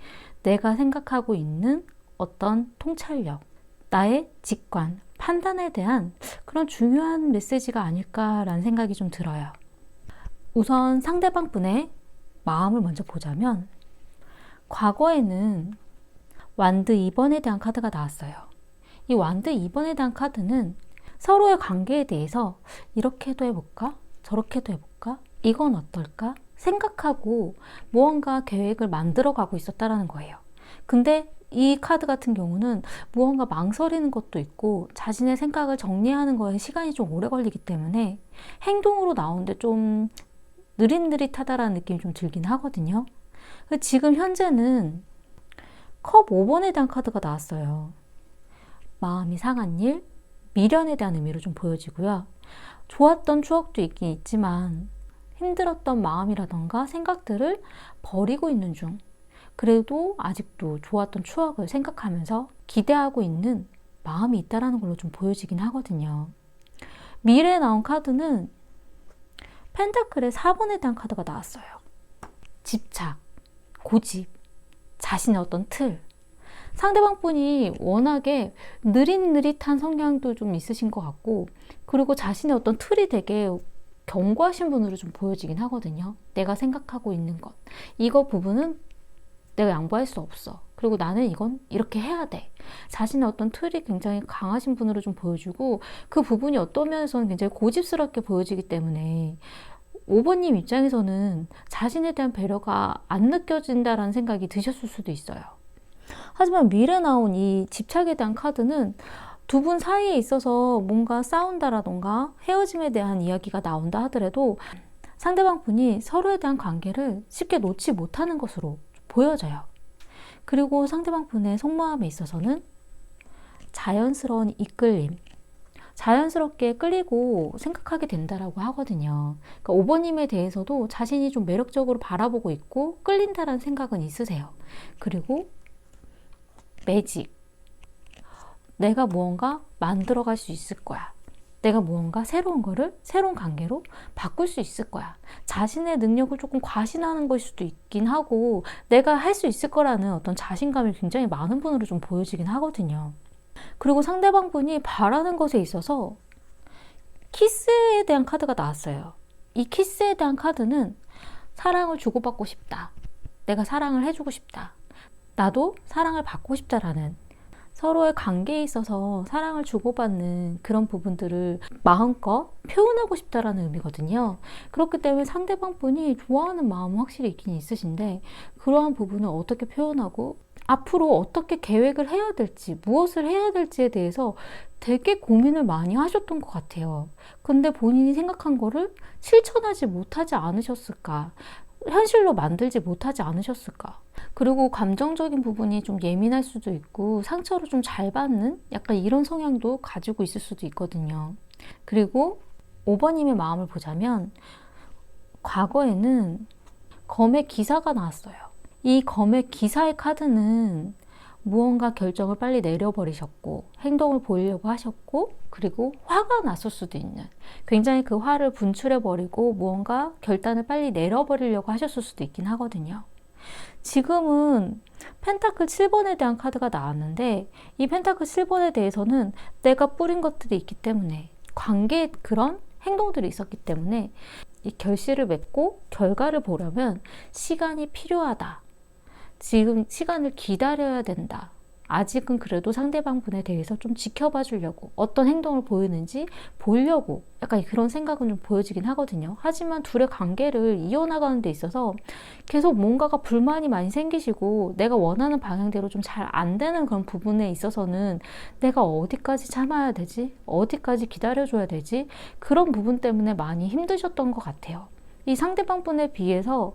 S1: 내가 생각하고 있는 어떤 통찰력, 나의 직관, 판단에 대한 그런 중요한 메시지가 아닐까라는 생각이 좀 들어요. 우선 상대방 분의 마음을 먼저 보자면 과거에는 완드 2번에 대한 카드가 나왔어요. 이 완드 2번에 대한 카드는 서로의 관계에 대해서 이렇게도 해볼까? 저렇게도 해볼까? 이건 어떨까? 생각하고 무언가 계획을 만들어가고 있었다라는 거예요. 근데 이 카드 같은 경우는 무언가 망설이는 것도 있고 자신의 생각을 정리하는 거에 시간이 좀 오래 걸리기 때문에 행동으로 나오는데 좀 느릿느릿하다라는 느낌이 좀 들긴 하거든요. 지금 현재는 컵 5번에 대한 카드가 나왔어요. 마음이 상한 일, 미련에 대한 의미로 좀 보여지고요. 좋았던 추억도 있긴 있지만 힘들었던 마음이라던가 생각들을 버리고 있는 중, 그래도 아직도 좋았던 추억을 생각하면서 기대하고 있는 마음이 있다는 걸로 좀 보여지긴 하거든요. 미래에 나온 카드는 펜타클의 4번에 대한 카드가 나왔어요. 집착, 고집, 자신의 어떤 틀. 상대방 분이 워낙에 느릿느릿한 성향도 좀 있으신 것 같고, 그리고 자신의 어떤 틀이 되게 견고하신 분으로 좀 보여지긴 하거든요. 내가 생각하고 있는 것, 이거 부분은 내가 양보할 수 없어. 그리고 나는 이건 이렇게 해야 돼. 자신의 어떤 틀이 굉장히 강하신 분으로 좀 보여주고, 그 부분이 어떤 면에서는 굉장히 고집스럽게 보여지기 때문에 5번님 입장에서는 자신에 대한 배려가 안 느껴진다라는 생각이 드셨을 수도 있어요. 하지만 미래 나온 이 집착에 대한 카드는 두 분 사이에 있어서 뭔가 싸운다라던가 헤어짐에 대한 이야기가 나온다 하더라도 상대방 분이 서로에 대한 관계를 쉽게 놓지 못하는 것으로 보여져요. 그리고 상대방 분의 속마음에 있어서는 자연스러운 이끌림, 자연스럽게 끌리고 생각하게 된다라고 하거든요. 그러니까 5번님에 대해서도 자신이 좀 매력적으로 바라보고 있고 끌린다라는 생각은 있으세요. 그리고 매직, 내가 무언가 만들어갈 수 있을 거야. 내가 무언가 새로운 거를 새로운 관계로 바꿀 수 있을 거야. 자신의 능력을 조금 과신하는 걸 수도 있긴 하고 내가 할 수 있을 거라는 어떤 자신감이 굉장히 많은 분으로 좀 보여지긴 하거든요. 그리고 상대방 분이 바라는 것에 있어서 키스에 대한 카드가 나왔어요. 이 키스에 대한 카드는 사랑을 주고받고 싶다. 내가 사랑을 해주고 싶다. 나도 사랑을 받고 싶다라는, 서로의 관계에 있어서 사랑을 주고받는 그런 부분들을 마음껏 표현하고 싶다라는 의미거든요. 그렇기 때문에 상대방 분이 좋아하는 마음은 확실히 있긴 있으신데 그러한 부분을 어떻게 표현하고 앞으로 어떻게 계획을 해야 될지, 무엇을 해야 될지에 대해서 되게 고민을 많이 하셨던 것 같아요. 근데 본인이 생각한 거를 실천하지 못하지 않으셨을까? 현실로 만들지 못하지 않으셨을까? 그리고 감정적인 부분이 좀 예민할 수도 있고 상처를 좀 잘 받는 약간 이런 성향도 가지고 있을 수도 있거든요. 그리고 5번님의 마음을 보자면 과거에는 검의 기사가 나왔어요. 이 검의 기사의 카드는 무언가 결정을 빨리 내려버리셨고 행동을 보이려고 하셨고 그리고 화가 났을 수도 있는, 굉장히 그 화를 분출해버리고 무언가 결단을 빨리 내려버리려고 하셨을 수도 있긴 하거든요. 지금은 펜타클 7번에 대한 카드가 나왔는데 이 펜타클 7번에 대해서는 내가 뿌린 것들이 있기 때문에, 관계에 그런 행동들이 있었기 때문에 이 결실을 맺고 결과를 보려면 시간이 필요하다. 지금 시간을 기다려야 된다. 아직은 그래도 상대방 분에 대해서 좀 지켜봐 주려고 어떤 행동을 보이는지 보려고 약간 그런 생각은 좀 보여지긴 하거든요. 하지만 둘의 관계를 이어나가는 데 있어서 계속 뭔가가 불만이 많이 생기시고 내가 원하는 방향대로 좀 잘 안 되는 그런 부분에 있어서는 내가 어디까지 참아야 되지? 어디까지 기다려줘야 되지? 그런 부분 때문에 많이 힘드셨던 것 같아요. 이 상대방 분에 비해서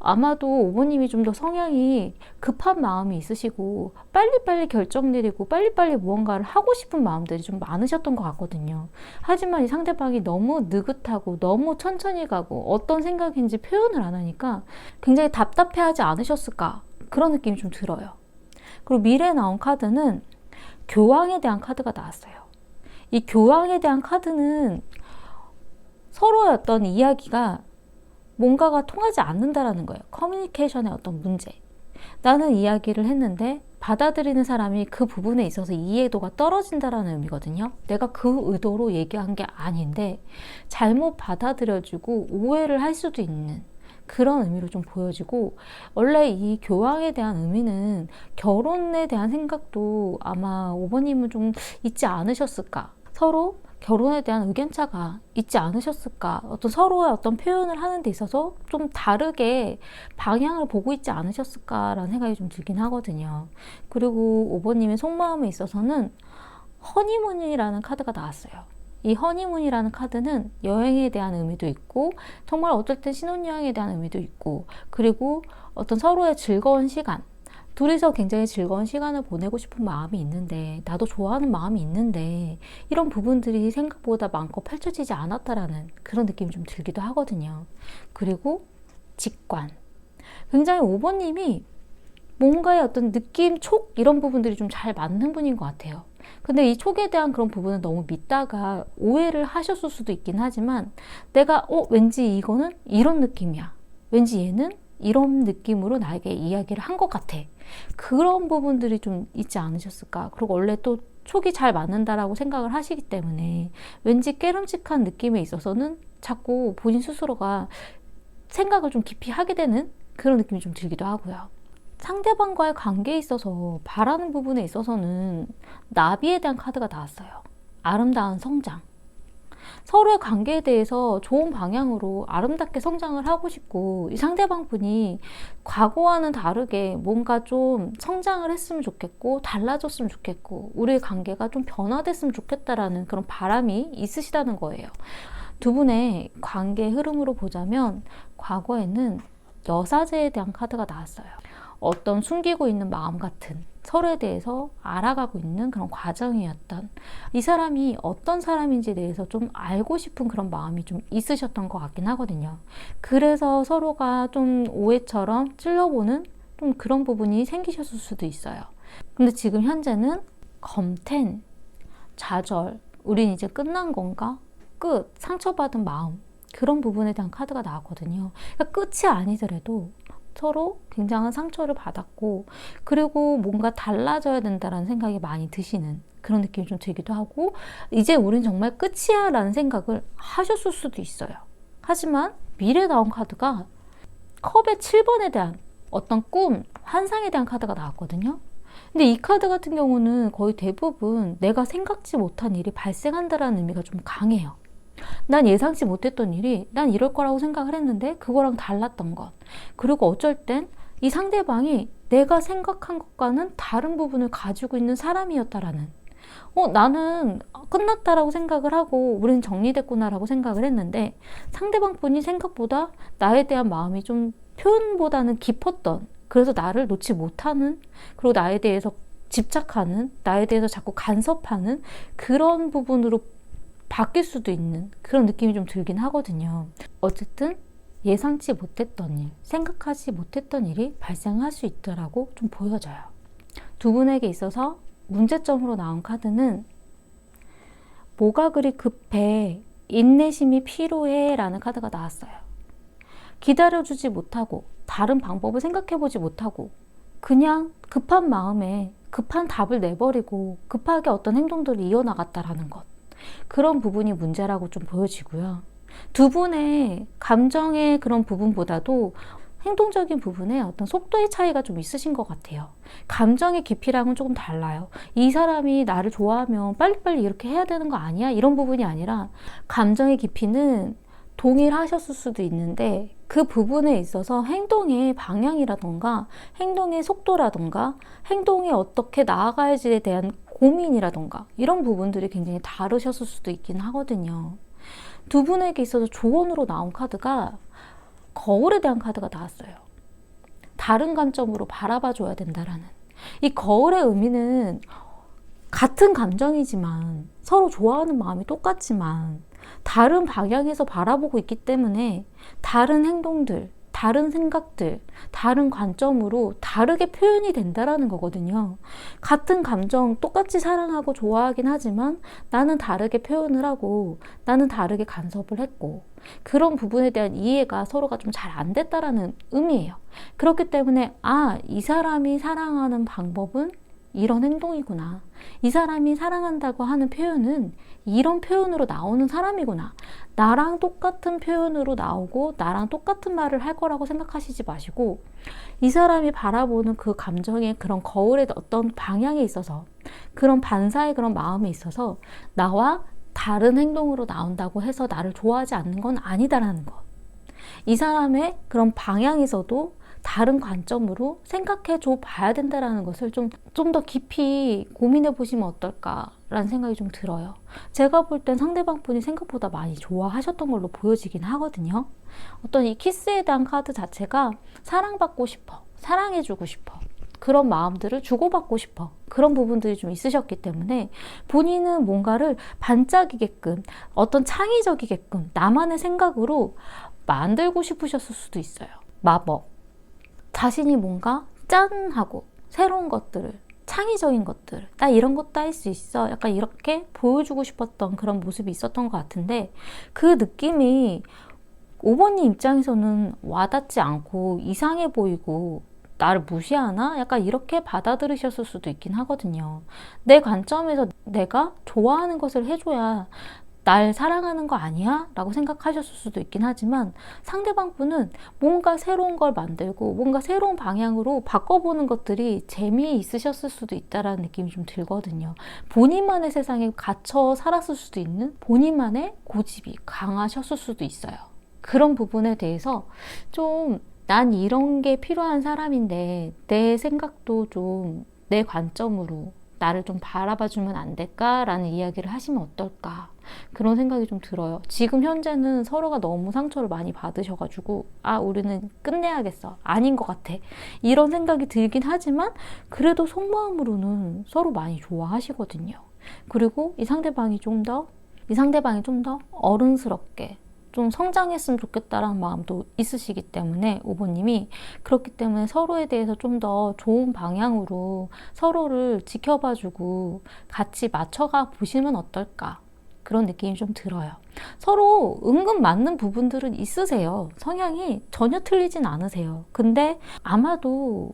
S1: 아마도 오버님이 좀 더 성향이 급한 마음이 있으시고 빨리빨리 결정 내리고 빨리빨리 무언가를 하고 싶은 마음들이 좀 많으셨던 것 같거든요. 하지만 이 상대방이 너무 느긋하고 너무 천천히 가고 어떤 생각인지 표현을 안 하니까 굉장히 답답해하지 않으셨을까 그런 느낌이 좀 들어요. 그리고 미래에 나온 카드는 교황에 대한 카드가 나왔어요. 이 교황에 대한 카드는 서로의 어떤 이야기가 뭔가가 통하지 않는다라는 거예요. 커뮤니케이션의 어떤 문제. 나는 이야기를 했는데 받아들이는 사람이 그 부분에 있어서 이해도가 떨어진다라는 의미거든요. 내가 그 의도로 얘기한 게 아닌데 잘못 받아들여지고 오해를 할 수도 있는 그런 의미로 좀 보여지고, 원래 이 교황에 대한 의미는 결혼에 대한 생각도 아마 오버님은 좀 있지 않으셨을까. 서로 결혼에 대한 의견차가 있지 않으셨을까? 어떤 서로의 어떤 표현을 하는 데 있어서 좀 다르게 방향을 보고 있지 않으셨을까라는 생각이 좀 들긴 하거든요. 그리고 오버님의 속마음에 있어서는 허니문이라는 카드가 나왔어요. 이 허니문이라는 카드는 여행에 대한 의미도 있고, 정말 어떨 땐 신혼여행에 대한 의미도 있고, 그리고 어떤 서로의 즐거운 시간, 둘이서 굉장히 즐거운 시간을 보내고 싶은 마음이 있는데, 나도 좋아하는 마음이 있는데 이런 부분들이 생각보다 많고 펼쳐지지 않았다라는 그런 느낌이 좀 들기도 하거든요. 그리고 직관, 굉장히 오버님이 뭔가의 어떤 느낌, 촉 이런 부분들이 좀 잘 맞는 분인 것 같아요. 근데 이 촉에 대한 그런 부분은 너무 믿다가 오해를 하셨을 수도 있긴 하지만, 내가 왠지 이거는 이런 느낌이야, 왠지 얘는 이런 느낌으로 나에게 이야기를 한 것 같아, 그런 부분들이 좀 있지 않으셨을까. 그리고 원래 또 촉이 잘 맞는다라고 생각을 하시기 때문에 왠지 깨름직한 느낌에 있어서는 자꾸 본인 스스로가 생각을 좀 깊이 하게 되는 그런 느낌이 좀 들기도 하고요. 상대방과의 관계에 있어서 바라는 부분에 있어서는 나비에 대한 카드가 나왔어요. 아름다운 성장. 서로의 관계에 대해서 좋은 방향으로 아름답게 성장을 하고 싶고, 이 상대방 분이 과거와는 다르게 뭔가 좀 성장을 했으면 좋겠고 달라졌으면 좋겠고 우리의 관계가 좀 변화됐으면 좋겠다라는 그런 바람이 있으시다는 거예요. 두 분의 관계 흐름으로 보자면 과거에는 여사제에 대한 카드가 나왔어요. 어떤 숨기고 있는 마음 같은, 서로에 대해서 알아가고 있는 그런 과정이었던, 이 사람이 어떤 사람인지에 대해서 좀 알고 싶은 그런 마음이 좀 있으셨던 것 같긴 하거든요. 그래서 서로가 좀 오해처럼 찔러보는 좀 그런 부분이 생기셨을 수도 있어요. 근데 지금 현재는 검텐, 좌절, 우린 이제 끝난 건가? 끝, 상처받은 마음, 그런 부분에 대한 카드가 나왔거든요. 그러니까 끝이 아니더라도 서로 굉장한 상처를 받았고, 그리고 뭔가 달라져야 된다는 생각이 많이 드시는 그런 느낌이 좀 들기도 하고, 이제 우린 정말 끝이야 라는 생각을 하셨을 수도 있어요. 하지만 미래에 나온 카드가 컵의 7번에 대한 어떤 꿈, 환상에 대한 카드가 나왔거든요. 근데 이 카드 같은 경우는 거의 대부분 내가 생각지 못한 일이 발생한다는 의미가 좀 강해요. 난 예상치 못했던 일이, 난 이럴 거라고 생각을 했는데 그거랑 달랐던 것, 그리고 어쩔 땐 이 상대방이 내가 생각한 것과는 다른 부분을 가지고 있는 사람이었다라는, 나는 끝났다라고 생각을 하고 우린 정리됐구나라고 생각을 했는데 상대방 분이 생각보다 나에 대한 마음이 좀 표현보다는 깊었던, 그래서 나를 놓지 못하는, 그리고 나에 대해서 집착하는, 나에 대해서 자꾸 간섭하는 그런 부분으로 바뀔 수도 있는 그런 느낌이 좀 들긴 하거든요. 어쨌든 예상치 못했던 일, 생각하지 못했던 일이 발생할 수 있더라고 좀 보여져요. 두 분에게 있어서 문제점으로 나온 카드는 뭐가 그리 급해, 인내심이 필요해 라는 카드가 나왔어요. 기다려주지 못하고 다른 방법을 생각해보지 못하고 그냥 급한 마음에 급한 답을 내버리고 급하게 어떤 행동들을 이어나갔다라는 것, 그런 부분이 문제라고 좀 보여지고요. 두 분의 감정의 그런 부분보다도 행동적인 부분에 어떤 속도의 차이가 좀 있으신 것 같아요. 감정의 깊이랑은 조금 달라요. 이 사람이 나를 좋아하면 빨리빨리 이렇게 해야 되는 거 아니야? 이런 부분이 아니라 감정의 깊이는 동일하셨을 수도 있는데 그 부분에 있어서 행동의 방향이라던가 행동의 속도라던가 행동이 어떻게 나아가야지에 대한 고민이라던가 이런 부분들이 굉장히 다르셨을 수도 있긴 하거든요. 두 분에게 있어서 조언으로 나온 카드가 거울에 대한 카드가 나왔어요. 다른 관점으로 바라봐 줘야 된다라는. 이 거울의 의미는 같은 감정이지만 서로 좋아하는 마음이 똑같지만 다른 방향에서 바라보고 있기 때문에 다른 행동들, 다른 생각들, 다른 관점으로 다르게 표현이 된다라는 거거든요. 같은 감정 똑같이 사랑하고 좋아하긴 하지만 나는 다르게 표현을 하고 나는 다르게 간섭을 했고 그런 부분에 대한 이해가 서로가 좀 잘 안 됐다라는 의미예요. 그렇기 때문에 이 사람이 사랑하는 방법은 이런 행동이구나. 이 사람이 사랑한다고 하는 표현은 이런 표현으로 나오는 사람이구나. 나랑 똑같은 표현으로 나오고 나랑 똑같은 말을 할 거라고 생각하시지 마시고 이 사람이 바라보는 그 감정의 그런 거울의 어떤 방향에 있어서 그런 반사의 그런 마음에 있어서 나와 다른 행동으로 나온다고 해서 나를 좋아하지 않는 건 아니다라는 것. 이 사람의 그런 방향에서도 다른 관점으로 생각해 줘 봐야 된다는 것을 좀 더 깊이 고민해 보시면 어떨까라는 생각이 좀 들어요. 제가 볼 땐 상대방 분이 생각보다 많이 좋아하셨던 걸로 보여지긴 하거든요. 어떤 이 키스에 대한 카드 자체가 사랑받고 싶어, 사랑해주고 싶어, 그런 마음들을 주고받고 싶어, 그런 부분들이 좀 있으셨기 때문에 본인은 뭔가를 반짝이게끔 어떤 창의적이게끔 나만의 생각으로 만들고 싶으셨을 수도 있어요. 마법. 자신이 뭔가 짠 하고 새로운 것들을 창의적인 것들 나 이런 것도 할 수 있어 약간 이렇게 보여주고 싶었던 그런 모습이 있었던 것 같은데 그 느낌이 5번님 입장에서는 와닿지 않고 이상해 보이고 나를 무시하나? 약간 이렇게 받아들이셨을 수도 있긴 하거든요. 내 관점에서 내가 좋아하는 것을 해줘야 날 사랑하는 거 아니야? 라고 생각하셨을 수도 있긴 하지만 상대방 분은 뭔가 새로운 걸 만들고 뭔가 새로운 방향으로 바꿔보는 것들이 재미있으셨을 수도 있다는 느낌이 좀 들거든요. 본인만의 세상에 갇혀 살았을 수도 있는 본인만의 고집이 강하셨을 수도 있어요. 그런 부분에 대해서 좀 난 이런 게 필요한 사람인데 내 생각도 좀 내 관점으로 나를 좀 바라봐주면 안 될까라는 이야기를 하시면 어떨까 그런 생각이 좀 들어요. 지금 현재는 서로가 너무 상처를 많이 받으셔가지고 우리는 끝내야겠어 아닌 것 같아 이런 생각이 들긴 하지만 그래도 속마음으로는 서로 많이 좋아하시거든요. 그리고 이 상대방이 좀 더 어른스럽게 좀 성장했으면 좋겠다라는 마음도 있으시기 때문에 5번님이 그렇기 때문에 서로에 대해서 좀 더 좋은 방향으로 서로를 지켜봐주고 같이 맞춰가 보시면 어떨까 그런 느낌이 좀 들어요. 서로 은근 맞는 부분들은 있으세요. 성향이 전혀 틀리진 않으세요. 근데 아마도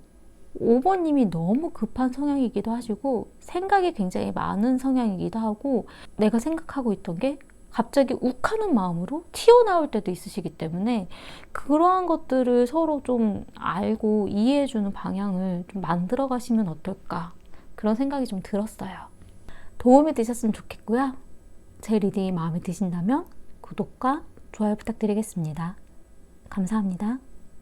S1: 5번님이 너무 급한 성향이기도 하시고 생각이 굉장히 많은 성향이기도 하고 내가 생각하고 있던 게 갑자기 욱하는 마음으로 튀어나올 때도 있으시기 때문에 그러한 것들을 서로 좀 알고 이해해주는 방향을 좀 만들어 가시면 어떨까 그런 생각이 좀 들었어요. 도움이 되셨으면 좋겠고요. 제 리딩이 마음에 드신다면 구독과 좋아요 부탁드리겠습니다. 감사합니다.